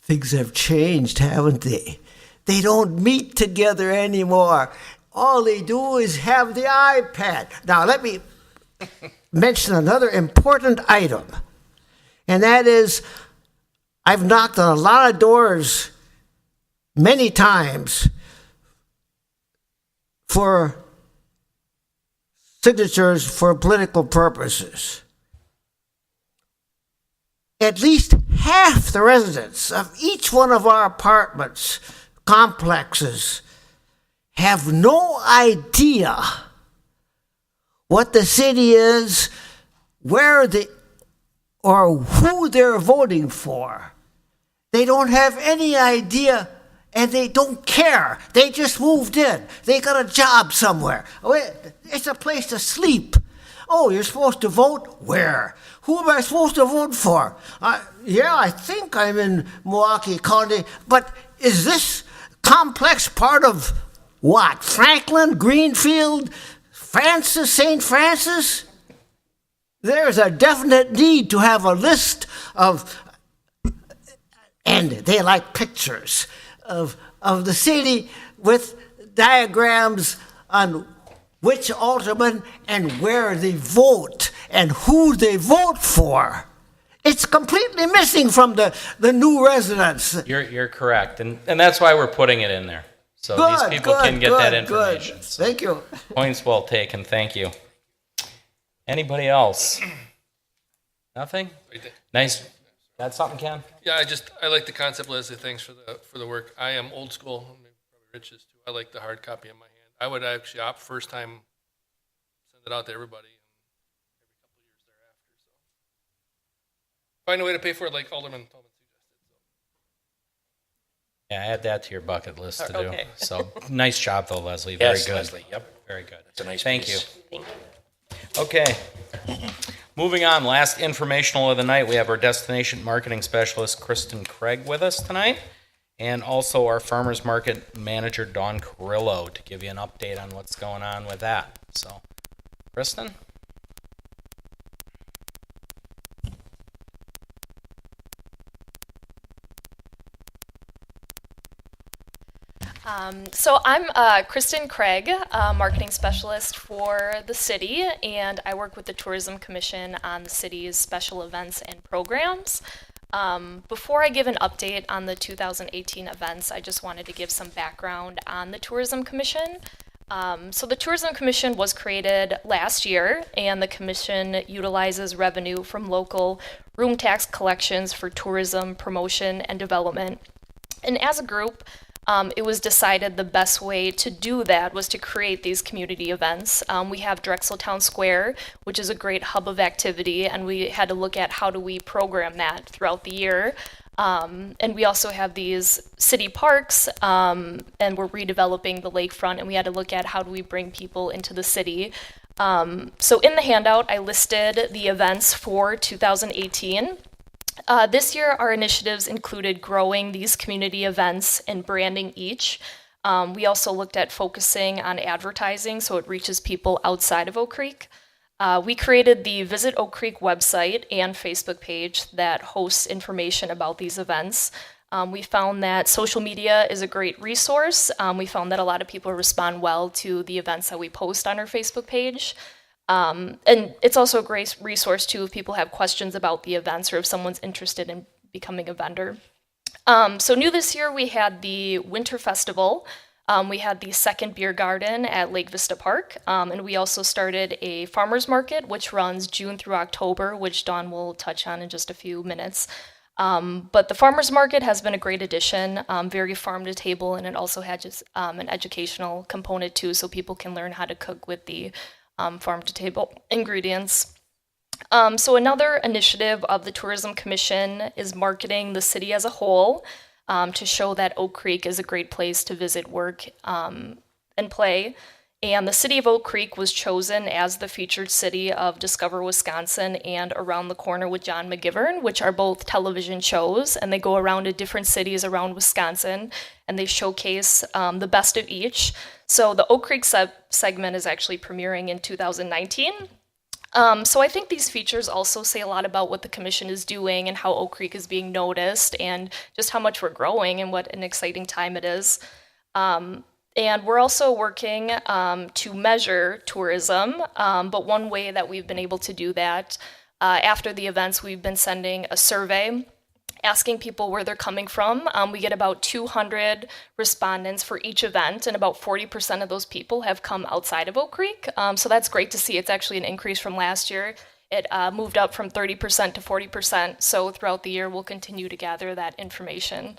[SPEAKER 7] things have changed, haven't they? They don't meet together anymore. All they do is have the iPad. Now, let me mention another important item, and that is I've knocked on a lot of doors many times for signatures for political purposes. at least half the residents of each one of our apartments complexes have no idea what the city is, or who they're voting for. They don't have any idea, and they don't care. They just moved in. They got a job somewhere. It's a place to sleep. Oh, you're supposed to vote? Where? Who am I supposed to vote for? Yeah, I think I'm in Milwaukee County, but is this complex part of what? Franklin, Greenfield, Francis, St. Francis? There's a definite need to have a list of, and they like pictures, of the city with diagrams on which alderman and where they vote and who they vote for. It's completely missing from the new residents.
[SPEAKER 3] You're correct, and that's why we're putting it in there. So these people can get that information.
[SPEAKER 7] Good.
[SPEAKER 3] So
[SPEAKER 7] Thank you.
[SPEAKER 3] points well taken, thank you. Anybody else? Nothing? Nice. Got something, Ken?
[SPEAKER 5] Yeah, I like the concept, Leslie. Thanks for the work. I am old school. Maybe probably Rich is too. I like the hard copy in my hand. I would actually opt first time, send it out to everybody, and every couple of years thereafter. So find a way to pay for it, like Alderman Tolman suggested.
[SPEAKER 3] Yeah, add that to your bucket list to do.
[SPEAKER 11] Okay.
[SPEAKER 3] So nice job, though, Leslie. Very
[SPEAKER 2] Yes,
[SPEAKER 3] good.
[SPEAKER 2] Leslie, yep.
[SPEAKER 3] Very good.
[SPEAKER 2] It's a nice
[SPEAKER 3] Thank
[SPEAKER 2] piece.
[SPEAKER 3] you. Okay. Moving on, last informational of the night, we have our destination marketing specialist, Kristen Craig, with us tonight, and also our farmers market manager, Dawn Carrillo, to give you an update on what's going on with that. So, Kristen?
[SPEAKER 12] So I'm Kristen Craig, marketing specialist for the city, and I work with the Tourism Commission on the city's special events and programs. Before I give an update on the 2018 events, I just wanted to give some background on the Tourism Commission. So the Tourism Commission was created last year, and the commission utilizes revenue from local room tax collections for tourism, promotion, and development. And as a group, it was decided the best way to do that was to create these community events. We have Drexel Town Square, which is a great hub of activity, and we had to look at how do we program that throughout the year. And we also have these city parks, and we're redeveloping the lakefront, and we had to look at how do we bring people into the city. So in the handout, I listed the events for 2018. This year, our initiatives included growing these community events and branding each. We also looked at focusing on advertising so it reaches people outside of Oak Creek. We created the Visit Oak Creek website and Facebook page that hosts information about these events. We found that social media is a great resource. We found that a lot of people respond well to the events that we post on our Facebook page. And it's also a great resource, too, if people have questions about the events or if someone's interested in becoming a vendor. So new this year, we had the Winter Festival. We had the second beer garden at Lake Vista Park. And we also started a farmer's market, which runs June through October, which Dawn will touch on in just a few minutes. But the farmer's market has been a great addition, very farm to table, and it also had just an educational component, too, so people can learn how to cook with the farm-to-table ingredients. So another initiative of the Tourism Commission is marketing the city as a whole to show that Oak Creek is a great place to visit, work, and play. And the city of Oak Creek was chosen as the featured city of Discover Wisconsin and Around the Corner with John McGivern, which are both television shows, and they go around to different cities around Wisconsin, and they showcase the best of each. So the Oak Creek segment is actually premiering in 2019. So I think these features also say a lot about what the commission is doing and how Oak Creek is being noticed and just how much we're growing and what an exciting time it is. And we're also working to measure tourism, but one way that we've been able to do that, after the events, we've been sending a survey asking people where they're coming from. We get about 200 respondents for each event, and about 40% of those people have come outside of Oak Creek. So that's great to see. It's actually an increase from last year. It moved up from 30% to 40%. So throughout the year, we'll continue to gather that information.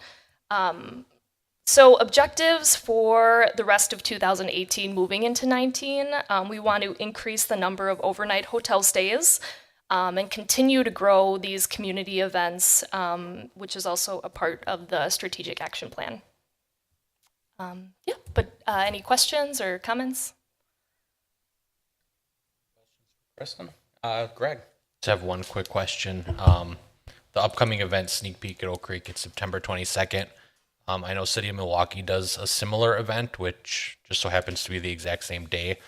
[SPEAKER 12] So objectives for the rest of 2018 moving into 19, we want to increase the number of overnight hotel stays and continue to grow these community events, which is also a part of the strategic action plan. Yeah, but any questions or comments?
[SPEAKER 3] Kristen? Greg?
[SPEAKER 13] Just have one quick question. The upcoming event, Sneak Peek at Oak Creek, it's September 22nd. I know City of Milwaukee does a similar event, which just so happens to be the exact same day.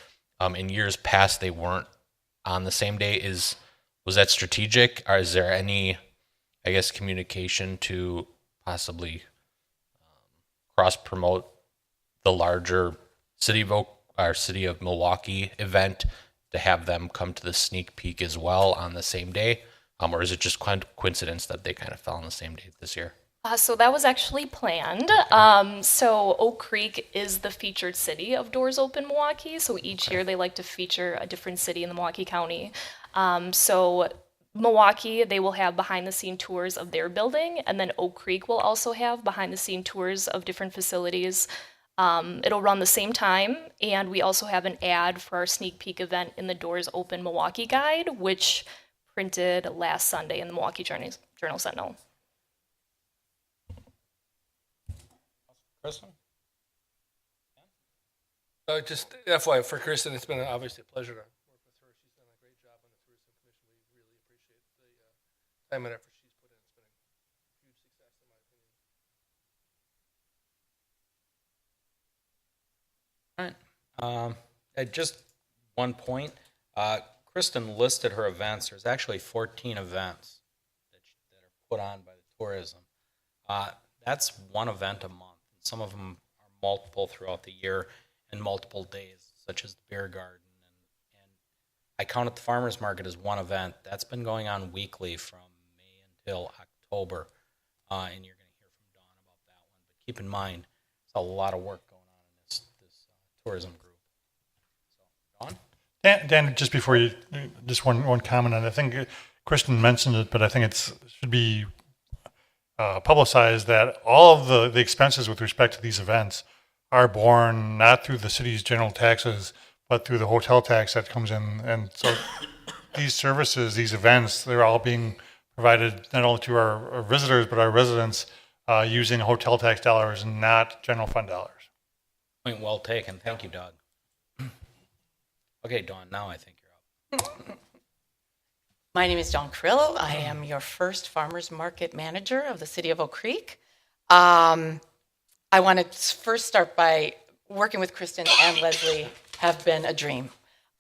[SPEAKER 13] In years past, they weren't on the same day. Was that strategic, or is there any, I guess, communication to possibly cross-promote the larger City of Milwaukee event to have them come to the Sneak Peek as well on the same day? Or is it just coincidence that they kind of fell on the same day this year?
[SPEAKER 12] So that was actually planned. So Oak Creek is the featured city of Doors Open Milwaukee. So each year they like to feature a different city in the Milwaukee County. So Milwaukee, they will have behind-the-scene tours of their building, and then Oak Creek will also have behind-the-scene tours of different facilities. It'll run the same time, and we also have an ad for our Sneak Peek event in the Doors Open Milwaukee Guide, which printed last Sunday in the Milwaukee Journal-Sentinel.
[SPEAKER 3] Kristen?
[SPEAKER 5] Just FYI, for Kristen, it's been obviously a pleasure to work with her. She's done a great job on the Tourism Commission. We really appreciate the time and effort she's put in. It's been a huge success, in my opinion.
[SPEAKER 3] All right. At just one point, Kristen listed her events. There's actually 14 events that are put on by the tourism. That's one event a month. Some of them are multiple throughout the year and multiple days, such as the beer garden. And I counted the farmers market as one event. That's been going on weekly from May until October. And you're going to hear from Dawn about that one. But keep in mind, there's a lot of work going on in this tourism group. So, Dawn?
[SPEAKER 6] Dan, just before you, just one comment on it. I think Kristen mentioned it, but I think it should be publicized that all of the expenses with respect to these events are borne not through the city's general taxes, but through the hotel tax that comes in. And so these services, these events, they're all being provided not only to our visitors, but our residents using hotel tax dollars and not general fund dollars.
[SPEAKER 3] Point well taken. Thank you, Doug. Okay, Dawn, now I think you're up.
[SPEAKER 14] My name is Dawn Carrillo. I am your first farmers market manager of the city of Oak Creek. I want to first start by working with Kristen and Leslie have been a dream.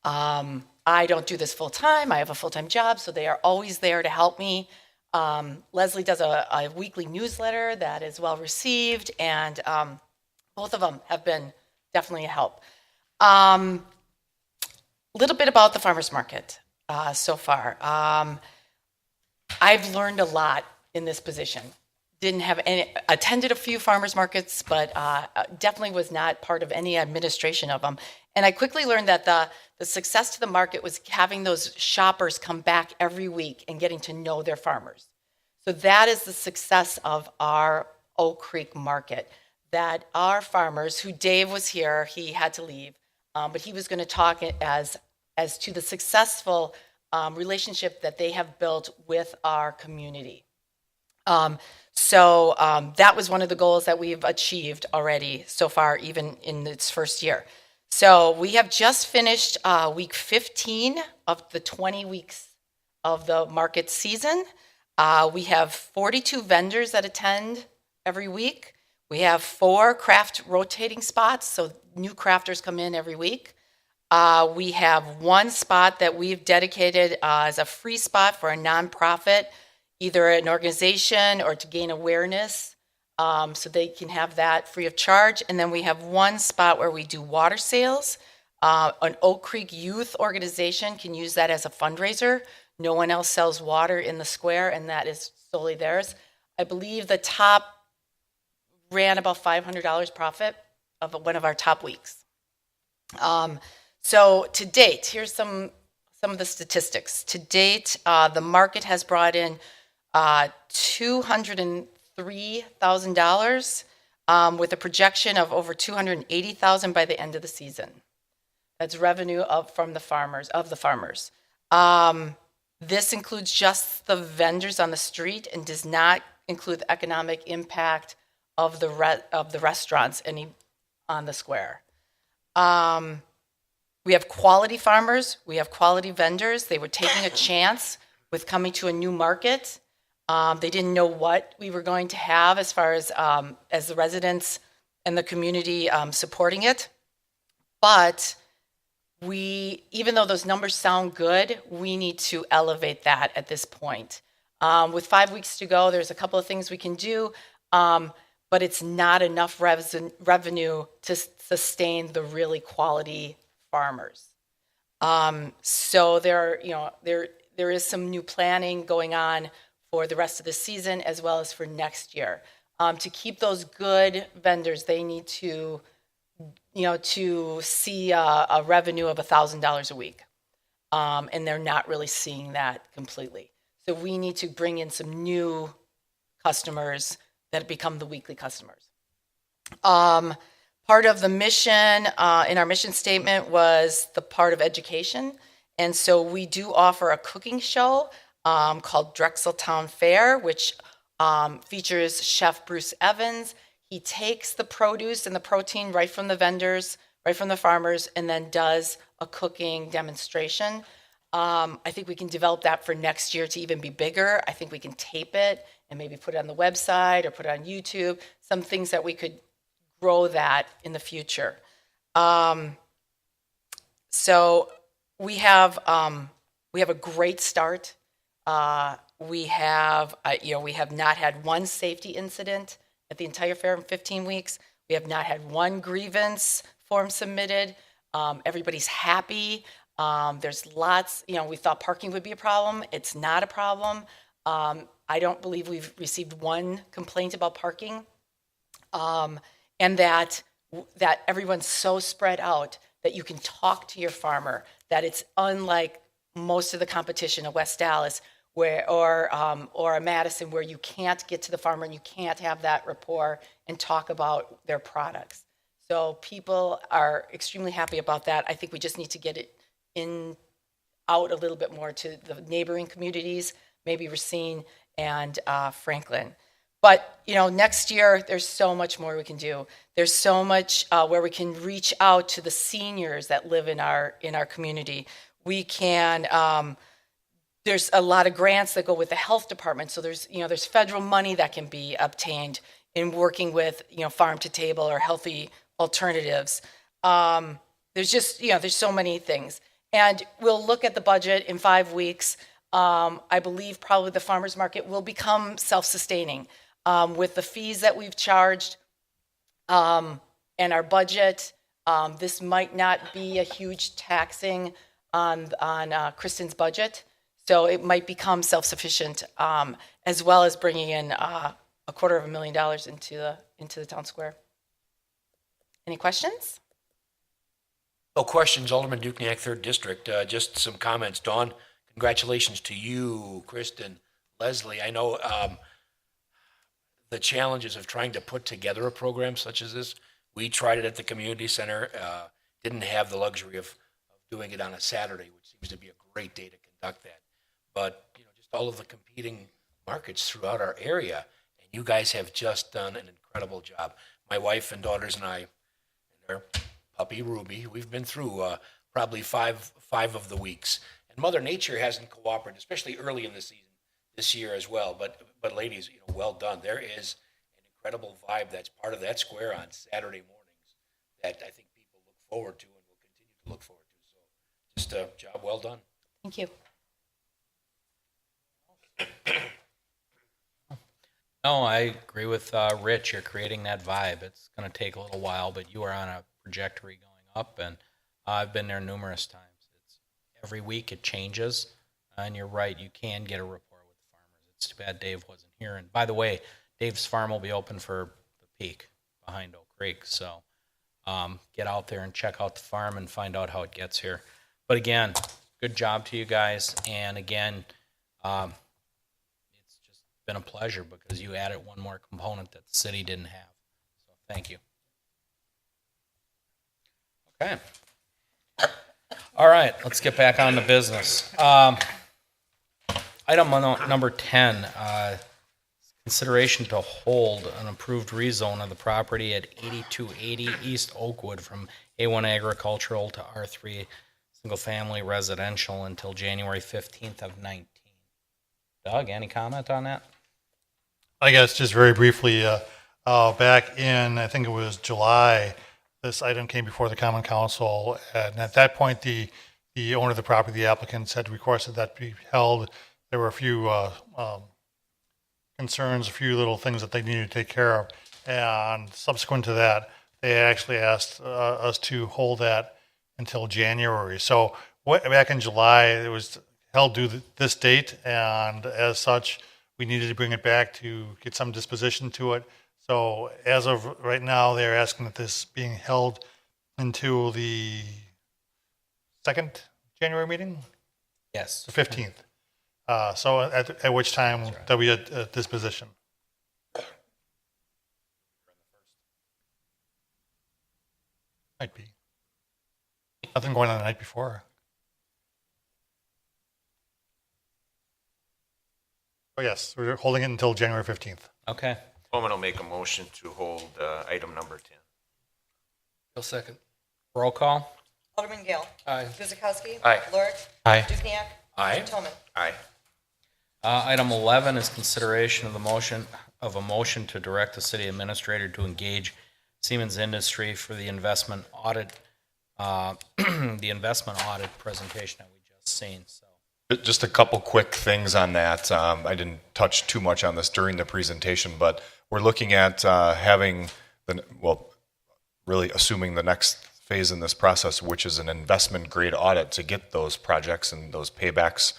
[SPEAKER 14] I don't do this full time. I have a full-time job, so they are always there to help me. Leslie does a weekly newsletter that is well received, and both of them have been definitely a help. A little bit about the farmers market. So far. I've learned a lot in this position. Attended a few farmers markets, but definitely was not part of any administration of them. And I quickly learned that the success to the market was having those shoppers come back every week and getting to know their farmers. So that is the success of our Oak Creek market, that our farmers, who Dave was here, he had to leave, but he was going to talk as to the successful relationship that they have built with our community. So that was one of the goals that we've achieved already so far, even in its first year. So we have just finished week 15 of the 20 weeks of the market season. We have 42 vendors that attend every week. We have 4 craft rotating spots, so new crafters come in every week. We have 1 spot that we've dedicated as a free spot for a nonprofit, either an organization or to gain awareness, so they can have that free of charge. And then we have 1 spot where we do water sales. An Oak Creek youth organization can use that as a fundraiser. No one else sells water in the square, and that is solely theirs. I believe the top ran about $500 profit of one of our top weeks. So to date, here's some some of the statistics. To date, the market has brought in $203,000 with a projection of over $280,000 by the end of the season. That's revenue from the farmers. This includes just the vendors on the street and does not include the economic impact of the restaurants on the square. We have quality farmers. We have quality vendors. They were taking a chance with coming to a new market. They didn't know what we were going to have as far as the residents and the community supporting it. But even though those numbers sound good, we need to elevate that at this point. With 5 weeks to go, there's a couple of things we can do, but it's not enough revenue to sustain the really quality farmers. So there is some new planning going on for the rest of the season as well as for next year. To keep those good vendors, they need to see a revenue of $1,000 a week. And they're not really seeing that completely. So we need to bring in some new customers that become the weekly customers. Part of the mission in our mission statement was the part of education. And so we do offer a cooking show called Drexel Town Fair, which features Chef Bruce Evans. He takes the produce and the protein right from the vendors, right from the farmers, and then does a cooking demonstration. I think we can develop that for next year to even be bigger. I think we can tape it and maybe put it on the website or put it on YouTube, some things that we could grow that in the future. So we have a great start. We have not had one safety incident at the entire fair in 15 weeks. We have not had one grievance form submitted. Everybody's happy. There's lots, we thought parking would be a problem. It's not a problem. I don't believe we've received one complaint about parking. And that everyone's so spread out that you can talk to your farmer, that it's unlike most of the competition of West Dallas or a Madison, where you can't get to the farmer and you can't have that rapport and talk about their products. So people are extremely happy about that. I think we just need to get it out a little bit more to the neighboring communities, maybe Racine and Franklin. But, next year, there's so much more we can do. There's so much where we can reach out to the seniors that live in our community. We can, there's a lot of grants that go with the health department. So there's federal money that can be obtained in working with, farm to table or healthy alternatives. There's just, there's so many things. And we'll look at the budget in 5 weeks. I believe probably the farmers market will become self-sustaining. With the fees that we've charged and our budget, this might not be a huge taxing on Kristen's budget. So it might become self-sufficient, as well as bringing in $250,000 into the town square. Any questions?
[SPEAKER 2] No questions. Alderman Dukniak, 3rd District. Just some comments. Dawn, congratulations to you, Kristen, Leslie. I know the challenges of trying to put together a program such as this. We tried it at the community center, didn't have the luxury of doing it on a Saturday, which seems to be a great day to conduct that. But, just all of the competing markets throughout our area, and you guys have just done an incredible job. My wife and daughters and I, and their puppy Ruby, we've been through probably five of the weeks. And Mother Nature hasn't cooperated, especially early in the season this year as well. But ladies, well done. There is an incredible vibe that's part of that square on Saturday mornings that I think people look forward to and will continue to look forward to. So just a job well done.
[SPEAKER 14] Thank you.
[SPEAKER 3] No, I agree with Rich. You're creating that vibe. It's going to take a little while, but you are on a trajectory going up, and I've been there numerous times. Every week it changes, and you're right, you can get a rapport with the farmers. It's too bad Dave wasn't here. And by the way, Dave's farm will be open for the peak behind Oak Creek, so get out there and check out the farm and find out how it gets here. But again, good job to you guys. And again, it's just been a pleasure because you added one more component that the city didn't have. So thank you. Okay. All right, let's get back on to business. Item number 10, consideration to hold an approved rezone of the property at 8280 East Oakwood from A1 agricultural to R3 single-family residential until January 15th of 19. Doug, any comment on that?
[SPEAKER 6] I guess just very briefly, back in, I think it was July, this item came before the Common Council, and at that point, the owner of the property, the applicants, had requested that be held. There were a few concerns, a few little things that they needed to take care of, and subsequent to that, they actually asked us to hold that until January. So back in July, it was held due this date, and as such, we needed to bring it back to get some disposition to it. So as of right now, they're asking that this being held until the second January meeting,
[SPEAKER 3] Yes.
[SPEAKER 6] the 15th. So at which time there'll be a disposition. Might be. Nothing going on the night before. Oh, yes, we're holding it until January 15th.
[SPEAKER 3] Okay.
[SPEAKER 4] Bowman will make a motion to hold item number 10.
[SPEAKER 5] I'll second.
[SPEAKER 3] Roll call.
[SPEAKER 1] Alderman Gale.
[SPEAKER 5] Aye.
[SPEAKER 1] Guzekowski.
[SPEAKER 2] Aye.
[SPEAKER 1] Lorik.
[SPEAKER 13] Aye.
[SPEAKER 1] Dukenyak.
[SPEAKER 2] Aye.
[SPEAKER 1] Toman.
[SPEAKER 4] Aye.
[SPEAKER 3] Item 11 is consideration of a motion to direct the city administrator to engage Siemens Industry for the investment audit, the investment audit presentation that we just seen. So.
[SPEAKER 9] Just a couple quick things on that. I didn't touch too much on this during the presentation, but we're looking at having really assuming the next phase in this process, which is an investment grade audit to get those projects and those paybacks.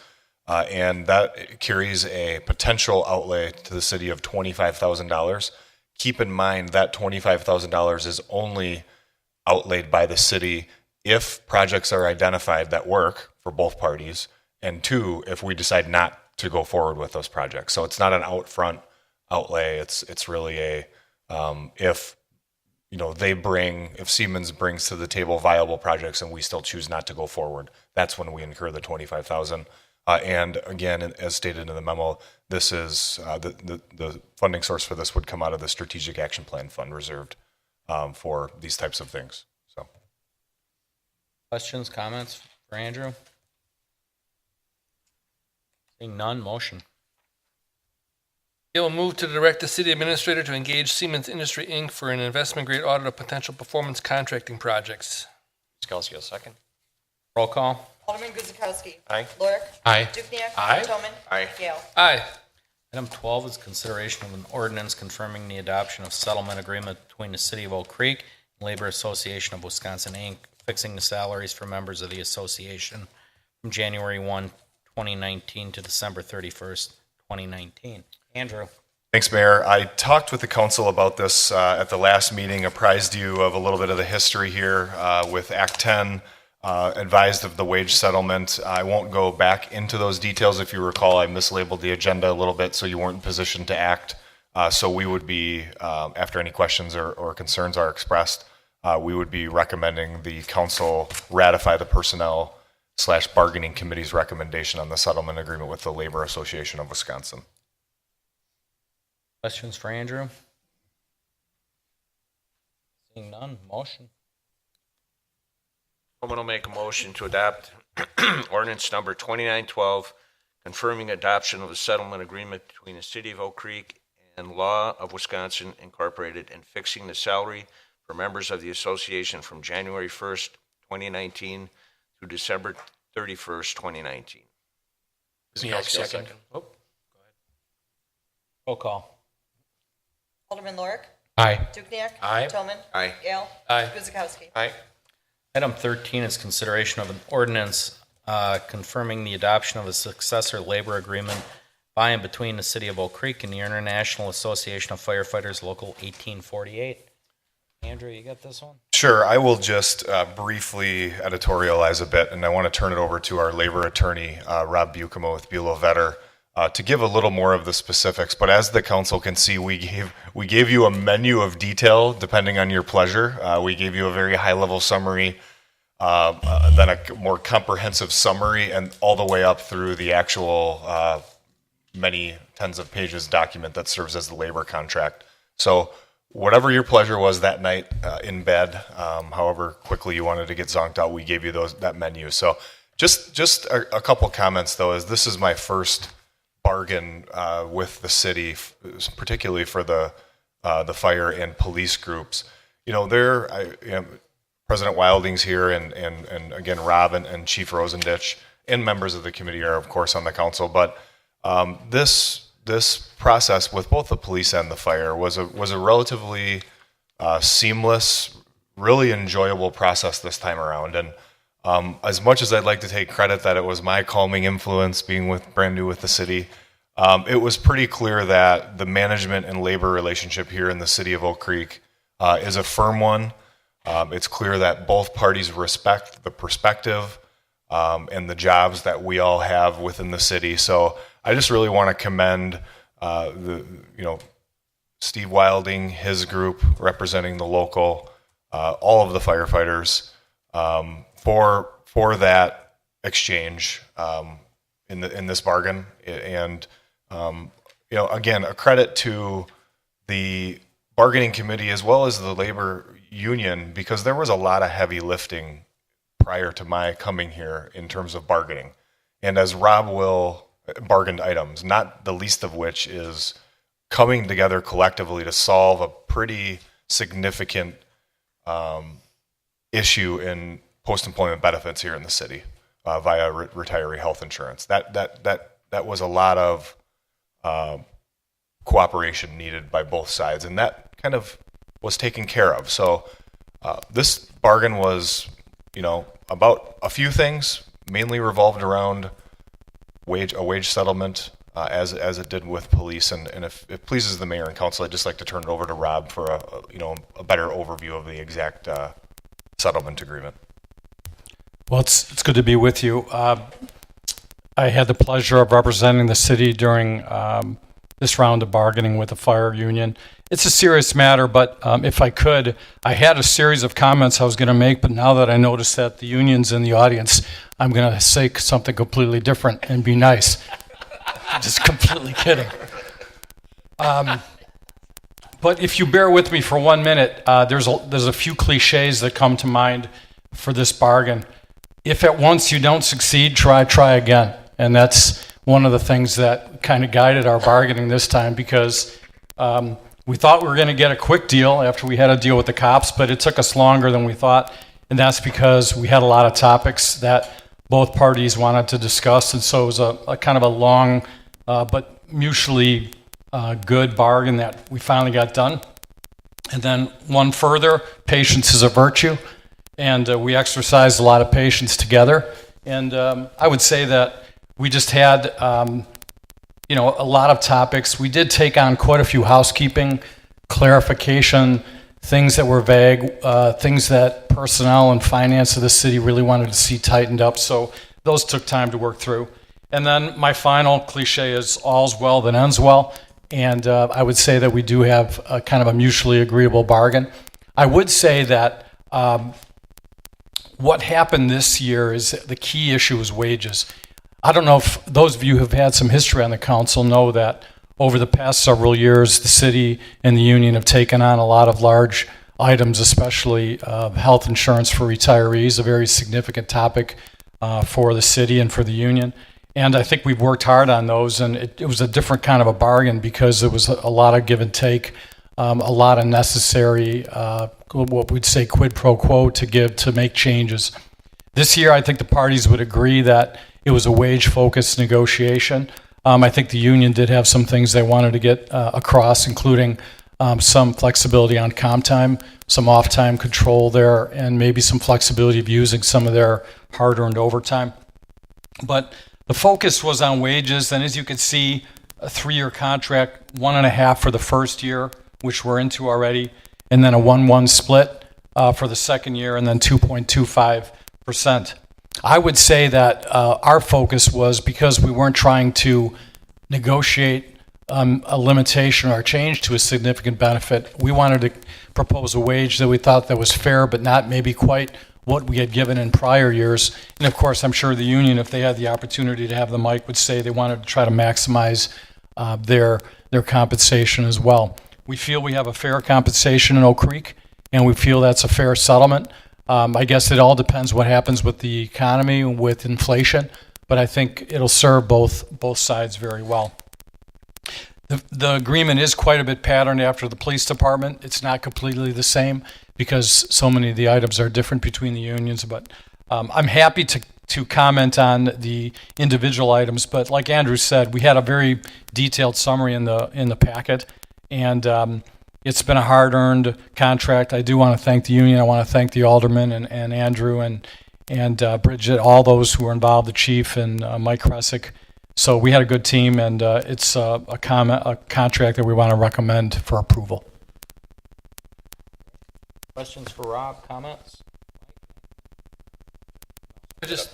[SPEAKER 9] And that carries a potential outlay to the city of $25,000. Keep in mind that $25,000 is only outlaid by the city if projects are identified that work for both parties, and two, if we decide not to go forward with those projects. So it's not an outfront outlay. It's really a if Siemens brings to the table viable projects and we still choose not to go forward, that's when we incur the $25,000. And again, as stated in the memo, this is the funding source for this would come out of the Strategic Action Plan Fund reserved for these types of things. So,
[SPEAKER 3] Questions, comments for Andrew? Seeing none, motion.
[SPEAKER 5] It will move to direct the city administrator to engage Siemens Industry, Inc. for an investment-grade audit of potential performance contracting projects.
[SPEAKER 8] Guzekowski, a second.
[SPEAKER 3] Roll call.
[SPEAKER 1] Alderman Guzekowski.
[SPEAKER 8] Aye.
[SPEAKER 1] Lorik.
[SPEAKER 13] Aye.
[SPEAKER 1] Dukenyak.
[SPEAKER 2] Aye.
[SPEAKER 1] Toman.
[SPEAKER 4] Aye.
[SPEAKER 1] Gale.
[SPEAKER 5] Aye.
[SPEAKER 3] Item 12 is consideration of an ordinance confirming the adoption of settlement agreement between the City of Oak Creek and Labor Association of Wisconsin, Inc., fixing the salaries for members of the association from January 1, 2019 to December 31st, 2019. Andrew.
[SPEAKER 9] thanks, Mayor. I talked with the council about this at the last meeting, apprised you of a little bit of the history here with Act 10, advised of the wage settlement. I won't go back into those details. If you recall, I mislabeled the agenda a little bit so you weren't in position to act. So we would be, after any questions or concerns are expressed, we would be recommending the council ratify the personnel/bargaining committee's recommendation on the settlement agreement with the Labor Association of Wisconsin.
[SPEAKER 3] Questions for Andrew? Seeing none, motion.
[SPEAKER 4] Bowman will make a motion to adopt ordinance number 2912, confirming adoption of a settlement agreement between the City of Oak Creek and Law of Wisconsin Incorporated, and fixing the salary for members of the association from January 1st, 2019 through December 31st, 2019.
[SPEAKER 2] Guzekowski, a second.
[SPEAKER 3] Roll call.
[SPEAKER 1] Alderman Lorik.
[SPEAKER 13] Aye.
[SPEAKER 1] Dukenyak.
[SPEAKER 2] Aye.
[SPEAKER 1] Toman.
[SPEAKER 4] Aye.
[SPEAKER 1] Gale.
[SPEAKER 5] Aye.
[SPEAKER 1] Guzekowski.
[SPEAKER 2] Aye.
[SPEAKER 3] Item 13 is consideration of an ordinance confirming the adoption of a successor labor agreement by and between the City of Oak Creek and the International Association of Firefighters Local 1848. Andrew, you got this one?
[SPEAKER 9] Sure, I will just briefly editorialize a bit, and I want to turn it over to our labor attorney, Rob Bucamo with Bulow Vetter, to give a little more of the specifics. But as the council can see, we gave you a menu of detail depending on your pleasure. We gave you a very high-level summary, then a more comprehensive summary, and all the way up through the actual many tens of pages document that serves as the labor contract. So whatever your pleasure was that night in bed, however quickly you wanted to get zonked out, we gave you that menu. So just a couple comments though, as this is my first bargain with the city, particularly for the fire and police groups. President Wilding's here, and again Rob and Chief Rosendich and members of the committee are of course on the council, but this process with both the police and the fire was a relatively seamless, really enjoyable process this time around. And as much as I'd like to take credit that it was my calming influence being brand new with the city, it was pretty clear that the management and labor relationship here in the city of Oak Creek is a firm one. It's clear that both parties respect the perspective and the jobs that we all have within the city. So I just really want to commend Steve Wilding, his group representing the local, all of the firefighters for that exchange in this bargain. And again, a credit to the bargaining committee as well as the labor union, because there was a lot of heavy lifting prior to my coming here in terms of bargaining. And as Rob will, bargained items, not the least of which is coming together collectively to solve a pretty significant issue in post-employment benefits here in the city via retiree health insurance. That was a lot of cooperation needed by both sides, and that kind of was taken care of. So this bargain was, about a few things, mainly revolved around a wage settlement, as it did with police. And if it pleases the mayor and council, I'd just like to turn it over to Rob for a better overview of the exact settlement agreement.
[SPEAKER 15] Well, it's good to be with you. I had the pleasure of representing the city during this round of bargaining with the fire union. It's a serious matter, but if I could, I had a series of comments I was going to make, but now that I notice that the union's in the audience, I'm going to say something completely different and be nice. I'm just completely kidding. But if you bear with me for 1 minute, there's a few cliches that come to mind for this bargain. If at once you don't succeed, try again. And that's one of the things that kind of guided our bargaining this time, because we thought we were going to get a quick deal after we had a deal with the cops, but it took us longer than we thought. And that's because we had a lot of topics that both parties wanted to discuss. And so it was a kind of a long but mutually good bargain that we finally got done. And then one further, patience is a virtue. And we exercised a lot of patience together. And I would say that we just had a lot of topics. We did take on quite a few housekeeping, clarification, things that were vague, things that personnel and finance of the city really wanted to see tightened up. So those took time to work through. And then my final cliche is all's well that ends well. And I would say that we do have a kind of a mutually agreeable bargain. I would say that what happened this year is the key issue is wages. I don't know if those of you who have had some history on the council know that over the past several years, the city and the union have taken on a lot of large items, especially health insurance for retirees, a very significant topic for the city and for the union. And I think we've worked hard on those, and it was a different kind of a bargain because there was a lot of give and take, a lot of necessary, what we'd say quid pro quo to make changes. This year, I think the parties would agree that it was a wage-focused negotiation. I think the union did have some things they wanted to get across, including some flexibility on comp time, some off-time control there, and maybe some flexibility of using some of their hard-earned overtime. But the focus was on wages, and as you can see, a 3-year contract, 1.5 for the first year, which we're into already, and then a 1-1 split. for the second year, and then 2.25%. I would say that our focus was, because we weren't trying to negotiate a limitation or a change to a significant benefit, we wanted to propose a wage that we thought that was fair, but not maybe quite what we had given in prior years. And of course, I'm sure the union, if they had the opportunity to have the mic, would say they wanted to try to maximize their compensation as well. We feel we have a fair compensation in Oak Creek, and we feel that's a fair settlement. I guess it all depends what happens with the economy, with inflation, but I think it'll serve both sides very well. The agreement is quite a bit patterned after the police department. It's not completely the same because so many of the items are different between the unions, but I'm happy to comment on the individual items, but like Andrew said, we had a very detailed summary in the packet, and it's been a hard-earned contract. I do want to thank the union. I want to thank the alderman and Andrew and Bridget, all those who were involved, the chief and Mike Kresick. So we had a good team, and it's a contract that we want to recommend for approval.
[SPEAKER 3] Questions for Rob, comments?
[SPEAKER 5] I just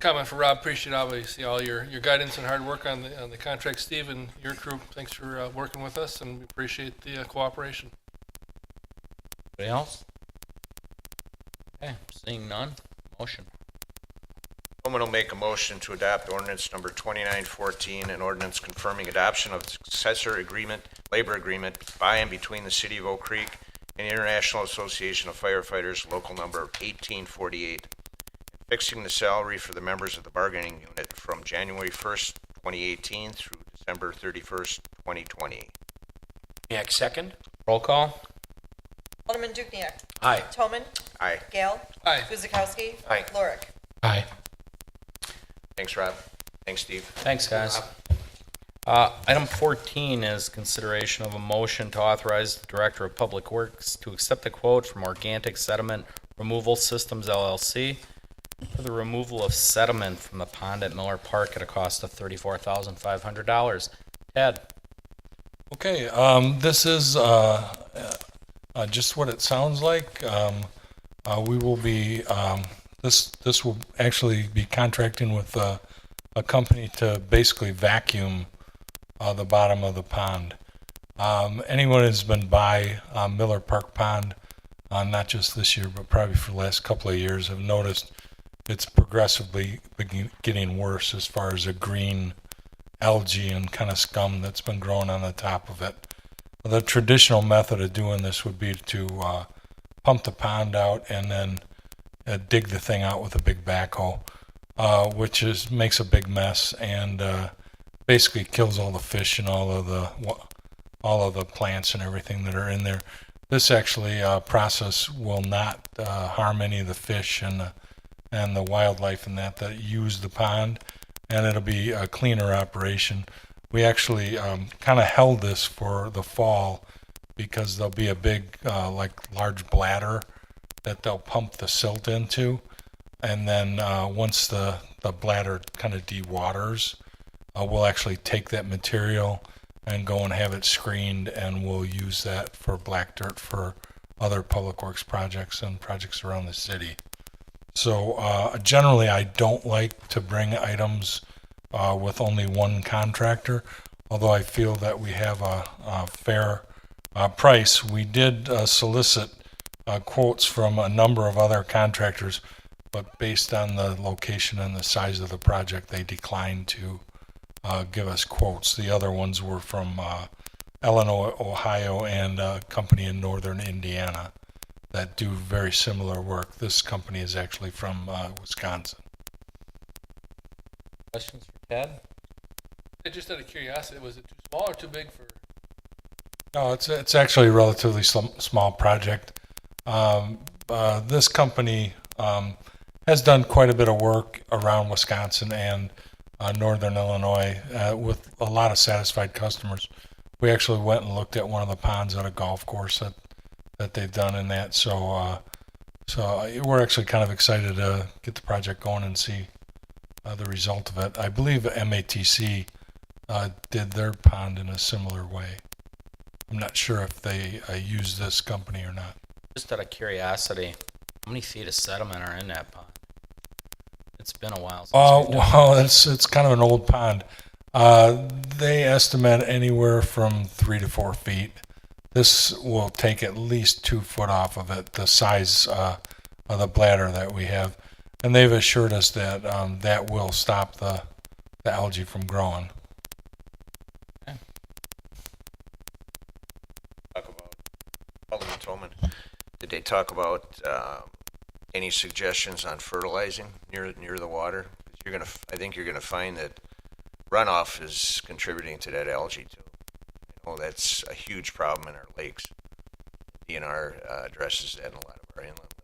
[SPEAKER 5] comment for Rob. Appreciate obviously all your guidance and hard work on the contract, Steve, and your crew. Thanks for working with us, and we appreciate the cooperation.
[SPEAKER 3] Anybody else? Okay, seeing none, motion.
[SPEAKER 4] Someone will make a motion to adopt ordinance number 2914, an ordinance confirming adoption of the successor agreement, labor agreement by and between the City of Oak Creek and the International Association of Firefighters, local number 1848, fixing the salary for the members of the bargaining unit from January 1st, 2018 through December 31st, 2020.
[SPEAKER 2] Dukenyak, second.
[SPEAKER 3] Roll call.
[SPEAKER 1] Alderman Dukenyak.
[SPEAKER 2] Aye.
[SPEAKER 1] Toman.
[SPEAKER 4] Aye.
[SPEAKER 1] Gale.
[SPEAKER 5] Aye.
[SPEAKER 1] Guzekowski.
[SPEAKER 2] Aye.
[SPEAKER 1] Lorick.
[SPEAKER 15] Aye.
[SPEAKER 4] Thanks, Rob. Thanks, Steve.
[SPEAKER 3] Thanks, guys. Item 14 is consideration of a motion to authorize the Director of Public Works to accept a quote from Organic Sediment Removal Systems LLC for the removal of sediment from the pond at Miller Park at a cost of $34,500. Ted?
[SPEAKER 16] Okay, this is just what it sounds like. We will be, this will actually be contracting with a company to basically vacuum the bottom of the pond. Anyone who's been by Miller Park Pond, not just this year, but probably for the last couple of years, have noticed it's progressively getting worse as far as the green algae and kind of scum that's been growing on the top of it. The traditional method of doing this would be to pump the pond out and then dig the thing out with a big backhoe, which makes a big mess and basically kills all the fish and all of the plants and everything that are in there. This actually process will not harm any of the fish and the wildlife and that use the pond, and it'll be a cleaner operation. We actually kind of held this for the fall because there'll be a big, large bladder that they'll pump the silt into, and then once the bladder kind of dewaters, we'll actually take that material and go and have it screened, and we'll use that for black dirt for other public works projects and projects around the city. So generally, I don't like to bring items with only one contractor, although I feel that we have a fair price. We did solicit quotes from a number of other contractors, but based on the location and the size of the project, they declined to give us quotes. The other ones were from Illinois, Ohio, and a company in northern Indiana that do very similar work. This company is actually from Wisconsin.
[SPEAKER 3] Questions for Ted?
[SPEAKER 5] Just out of curiosity, was it too small or too big for?
[SPEAKER 16] No, it's actually a relatively small project. This company has done quite a bit of work around Wisconsin and northern Illinois with a lot of satisfied customers. We actually went and looked at one of the ponds at a golf course that they've done in that. So we're actually kind of excited to get the project going and see the result of it. I believe MATC did their pond in a similar way. I'm not sure if they use this company or not.
[SPEAKER 3] Just out of curiosity, how many feet of sediment are in that pond? It's been a while since we've done
[SPEAKER 16] Well, it's kind of an old pond. They estimate anywhere from 3 to 4 feet. This will take at least 2 foot off of it, the size of the bladder that we have. And they've assured us that that will stop the algae from growing.
[SPEAKER 4] Talk about, Alderman Toman, did they talk about any suggestions on fertilizing near the water? I think you're gonna find that runoff is contributing to that algae too. You know, that's a huge problem in our lakes. DNR addresses that in a lot of our inland lakes.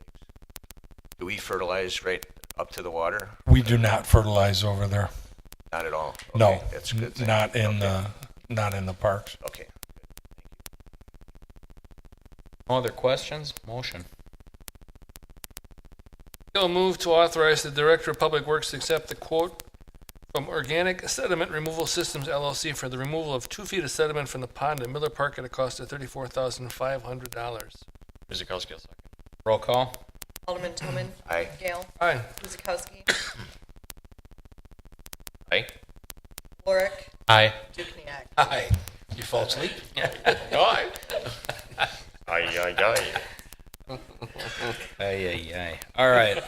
[SPEAKER 4] Do we fertilize right up to the water?
[SPEAKER 16] We do not fertilize over there.
[SPEAKER 4] Not at all? Okay,
[SPEAKER 16] No,
[SPEAKER 4] that's a good thing.
[SPEAKER 16] not in
[SPEAKER 4] Okay.
[SPEAKER 16] not in the parks.
[SPEAKER 4] Okay.
[SPEAKER 3] No other questions? Motion.
[SPEAKER 5] Gail move to authorize the Director of Public Works to accept the quote from Organic Sediment Removal Systems LLC for the removal of 2 feet of sediment from the pond at Miller Park at a cost of $34,500.
[SPEAKER 8] Kuzikowski will second.
[SPEAKER 3] Roll call.
[SPEAKER 1] Alderman Toman.
[SPEAKER 4] Aye.
[SPEAKER 1] Gale.
[SPEAKER 5] Aye.
[SPEAKER 1] Guzekowski.
[SPEAKER 8] Aye.
[SPEAKER 1] Lorick.
[SPEAKER 13] Aye.
[SPEAKER 1] Dukenyak.
[SPEAKER 2] Aye. You fall asleep?
[SPEAKER 8] Aye. Aye, aye,
[SPEAKER 3] Ay. All right.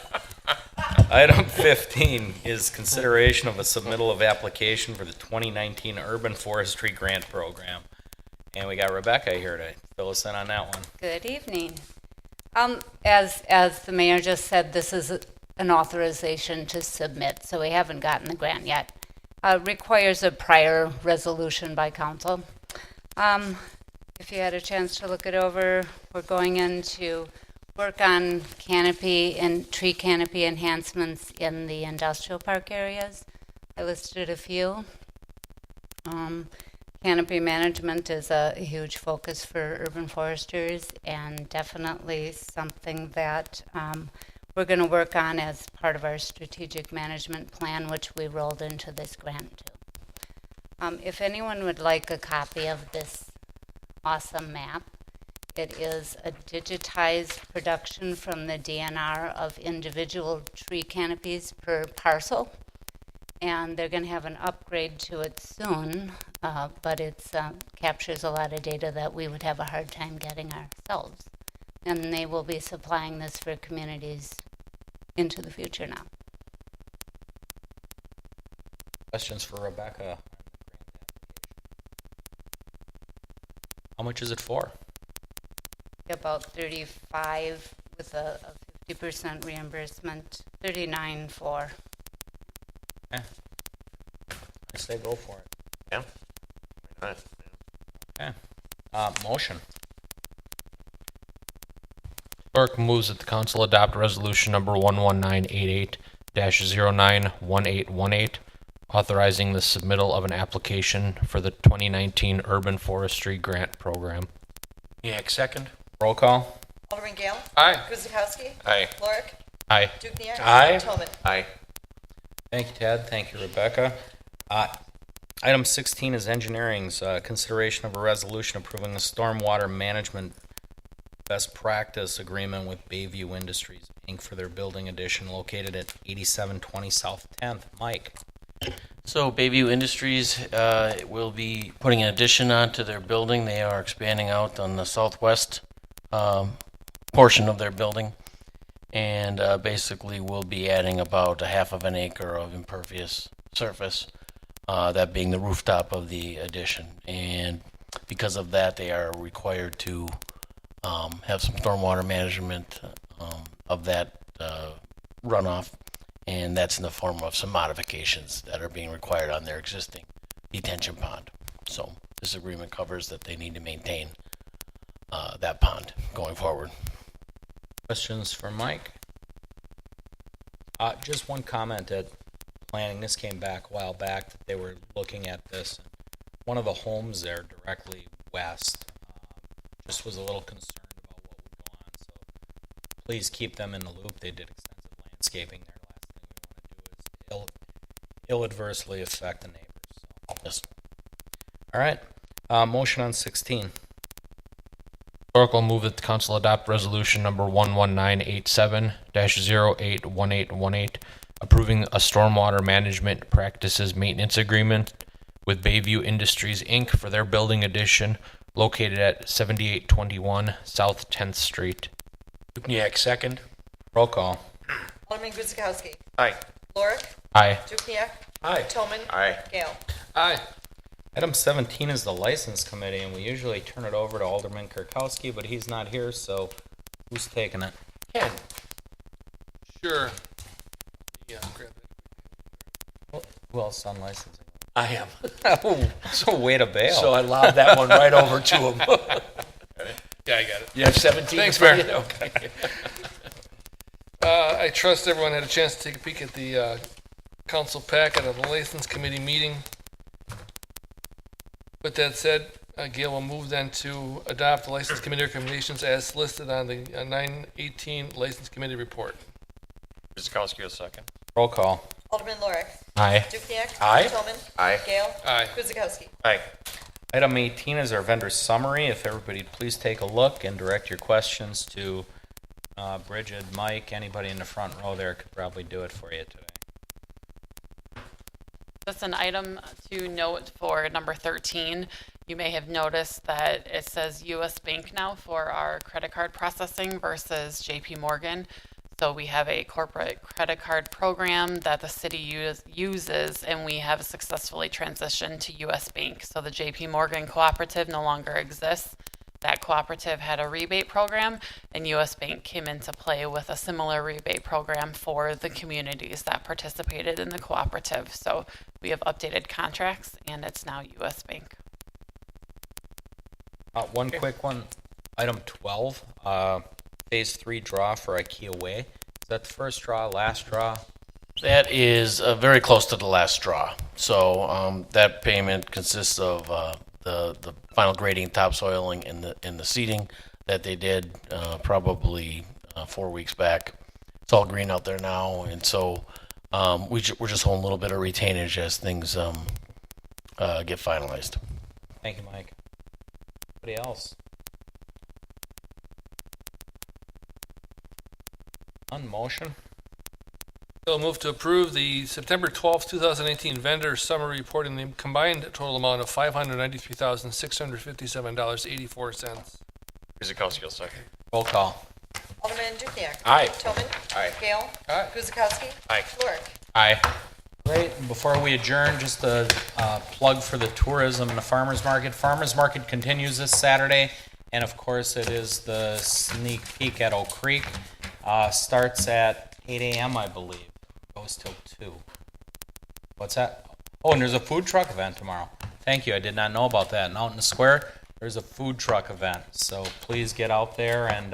[SPEAKER 3] Item 15 is consideration of a submittal of application for the 2019 Urban Forestry Grant Program. And we got Rebecca here to fill us in on that one.
[SPEAKER 17] Good evening. As the mayor just said, this is an authorization to submit, so we haven't gotten the grant yet. Requires a prior resolution by council. If you had a chance to look it over, we're going in to work on canopy and tree canopy enhancements in the industrial park areas. I listed a few. Canopy management is a huge focus for urban foresters and definitely something that we're going to work on as part of our strategic management plan, which we rolled into this grant too. If anyone would like a copy of this awesome map, it is a digitized production from the DNR of individual tree canopies per parcel. And they're going to have an upgrade to it soon, but it captures a lot of data that we would have a hard time getting ourselves. And they will be supplying this for communities into the future now.
[SPEAKER 3] Questions for Rebecca? How much is it for?
[SPEAKER 17] About 35 with a 50% reimbursement, 39 for.
[SPEAKER 3] I say go for it.
[SPEAKER 4] Yeah. Why not?
[SPEAKER 3] Okay. Motion.
[SPEAKER 13] Clerk moves that the council adopt resolution number 11988-091818, authorizing the submittal of an application for the 2019 Urban Forestry Grant Program.
[SPEAKER 2] Yeah, second.
[SPEAKER 3] Roll call.
[SPEAKER 1] Alderman Gale.
[SPEAKER 5] Aye.
[SPEAKER 1] Guzekowski.
[SPEAKER 4] Aye.
[SPEAKER 1] Lorick.
[SPEAKER 13] Aye.
[SPEAKER 1] Dukenyak.
[SPEAKER 2] Aye.
[SPEAKER 1] Toman.
[SPEAKER 4] Aye.
[SPEAKER 3] Thank you, Ted. Thank you, Rebecca. Item 16 is engineering's consideration of a resolution approving the stormwater management best practice agreement with Bayview Industries, Inc. for their building addition located at 8720 South 10th. Mike.
[SPEAKER 18] So Bayview Industries will be putting an addition onto their building. They are expanding out on the southwest portion of their building, and basically will be adding about 1/2 of an acre of impervious surface, that being the rooftop of the addition. And because of that, they are required to have some stormwater management of that runoff. And that's in the form of some modifications that are being required on their existing detention pond. So this agreement covers that they need to maintain that pond going forward.
[SPEAKER 3] Questions for Mike? Just one comment at planning. This came back a while back that they were looking at this. One of the homes there directly west just was a little concerned about what would go on. So please keep them in the loop. They did extensive landscaping there. Ill adversely affect the neighbors. So.
[SPEAKER 18] Yes.
[SPEAKER 3] All right. Motion on 16.
[SPEAKER 13] Clerk will move that the council adopt resolution number 11987-081818, approving a stormwater management practices maintenance agreement with Bayview Industries, Inc. for their building addition located at 7821 South 10th Street.
[SPEAKER 2] Dukenyak, second.
[SPEAKER 3] Roll call.
[SPEAKER 1] Alderman Guzekowski.
[SPEAKER 4] Aye.
[SPEAKER 1] Lorik.
[SPEAKER 13] Aye.
[SPEAKER 1] Dukenyak.
[SPEAKER 2] Aye.
[SPEAKER 1] Toman.
[SPEAKER 4] Aye.
[SPEAKER 1] Gale.
[SPEAKER 5] Aye.
[SPEAKER 3] Item 17 is the License Committee, and we usually turn it over to Alderman Kirkowski, but he's not here, so who's taking it?
[SPEAKER 2] Ken.
[SPEAKER 5] Sure. Yeah, grab it.
[SPEAKER 3] Who else is on licensing?
[SPEAKER 2] I am.
[SPEAKER 3] Oh, so way to bail.
[SPEAKER 2] So I lobbed that one right over to him.
[SPEAKER 5] Yeah, I got it.
[SPEAKER 2] You have 17?
[SPEAKER 5] Thanks,
[SPEAKER 2] in front
[SPEAKER 5] Mayor.
[SPEAKER 2] of you? Okay.
[SPEAKER 5] I trust everyone had a chance to take a peek at the council packet of the License Committee meeting. With that said, Gail will move then to adopt the License Committee recommendations as listed on the 9/18 License Committee report.
[SPEAKER 8] Guzekowski will second.
[SPEAKER 3] Roll call.
[SPEAKER 1] Alderman Lorik.
[SPEAKER 13] Aye.
[SPEAKER 1] Dukenyak.
[SPEAKER 2] Aye.
[SPEAKER 1] Toman.
[SPEAKER 4] Aye.
[SPEAKER 1] Gale.
[SPEAKER 5] Aye.
[SPEAKER 1] Guzekowski.
[SPEAKER 8] Aye.
[SPEAKER 3] Item 18 is our vendor summary. If everybody please take a look and direct your questions to Bridget, Mike, anybody in the front row there could probably do it for you today.
[SPEAKER 19] Just an item to note for number 13. You may have noticed that it says U.S. Bank now for our credit card processing versus JP Morgan. So we have a corporate credit card program that the city uses, and we have successfully transitioned to U.S. Bank. So the JP Morgan cooperative no longer exists. That cooperative had a rebate program, and U.S. Bank came into play with a similar rebate program for the communities that participated in the cooperative. So we have updated contracts, and it's now U.S. Bank.
[SPEAKER 3] One quick one. Item 12, Phase 3 draw for IKEA Way. Is that the first draw, last draw?
[SPEAKER 18] That is very close to the last draw. So that payment consists of the final grading, topsoiling, and the seeding that they did probably 4 weeks back. It's all green out there now, and so we're just holding a little bit of retainage as things get finalized.
[SPEAKER 3] Thank you, Mike. Anybody else? On motion?
[SPEAKER 5] Bill move to approve the September 12th, 2018 vendor summary report in the combined total amount of $593,657.84.
[SPEAKER 8] Guzekowski will second.
[SPEAKER 3] Roll call.
[SPEAKER 1] Alderman Dukenyak.
[SPEAKER 2] Aye.
[SPEAKER 1] Toman.
[SPEAKER 4] Aye.
[SPEAKER 1] Gale.
[SPEAKER 5] Aye.
[SPEAKER 1] Guzekowski.
[SPEAKER 8] Aye.
[SPEAKER 1] Lorik.
[SPEAKER 3] Aye. Great. Before we adjourn, just a plug for the tourism and the farmers market. Farmers market continues this Saturday, and of course it is the sneak peek at Oak Creek. Starts at 8 a.m. I believe. Goes till 2. What's that? Oh, and there's a food truck event tomorrow. Thank you. I did not know about that. And out in the square, there's a food truck event. So please get out there and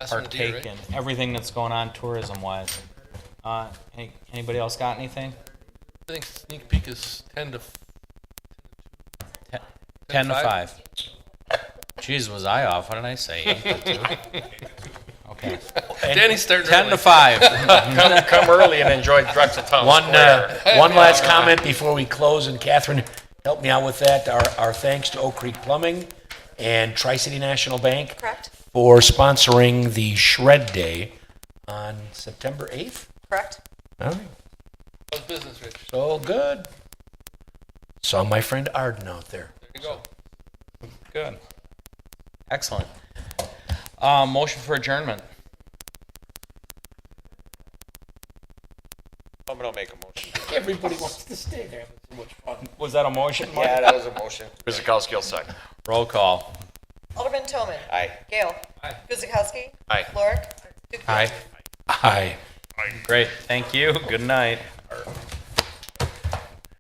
[SPEAKER 3] partake in everything that's going on tourism-wise. Anybody else got anything?
[SPEAKER 5] I think sneak peek is 10 to
[SPEAKER 3] 10 to 5. Jeez, was I off? What did I say? 8 to 2? Okay.
[SPEAKER 5] Danny's starting
[SPEAKER 3] 10
[SPEAKER 5] early.
[SPEAKER 3] to 5.
[SPEAKER 8] Come early and enjoy Drexel Town Square.
[SPEAKER 2] One last comment before we close, and Catherine, help me out with that. Our thanks to Oak Creek Plumbing and Tri-City National Bank
[SPEAKER 1] Correct.
[SPEAKER 2] for sponsoring the Shred Day on September 8th.
[SPEAKER 1] Correct.
[SPEAKER 2] All right.
[SPEAKER 5] How's business, Rich?
[SPEAKER 2] So good. Saw my friend Arden out there.
[SPEAKER 5] There you go.
[SPEAKER 3] Good. Excellent. Motion for adjournment.
[SPEAKER 4] I'm gonna make a motion.
[SPEAKER 2] Everybody wants to stay there. It's so much fun.
[SPEAKER 3] Was that a motion, Mike?
[SPEAKER 4] Yeah, that was a motion.
[SPEAKER 8] Guzekowski will second.
[SPEAKER 3] Roll call.
[SPEAKER 1] Alderman Toman.
[SPEAKER 4] Aye.
[SPEAKER 1] Gale.
[SPEAKER 5] Aye.
[SPEAKER 1] Guzekowski.
[SPEAKER 8] Aye.
[SPEAKER 1] Lorik. Dukenyak.
[SPEAKER 3] Aye.
[SPEAKER 2] Aye.
[SPEAKER 3] Great. Thank you. Good night.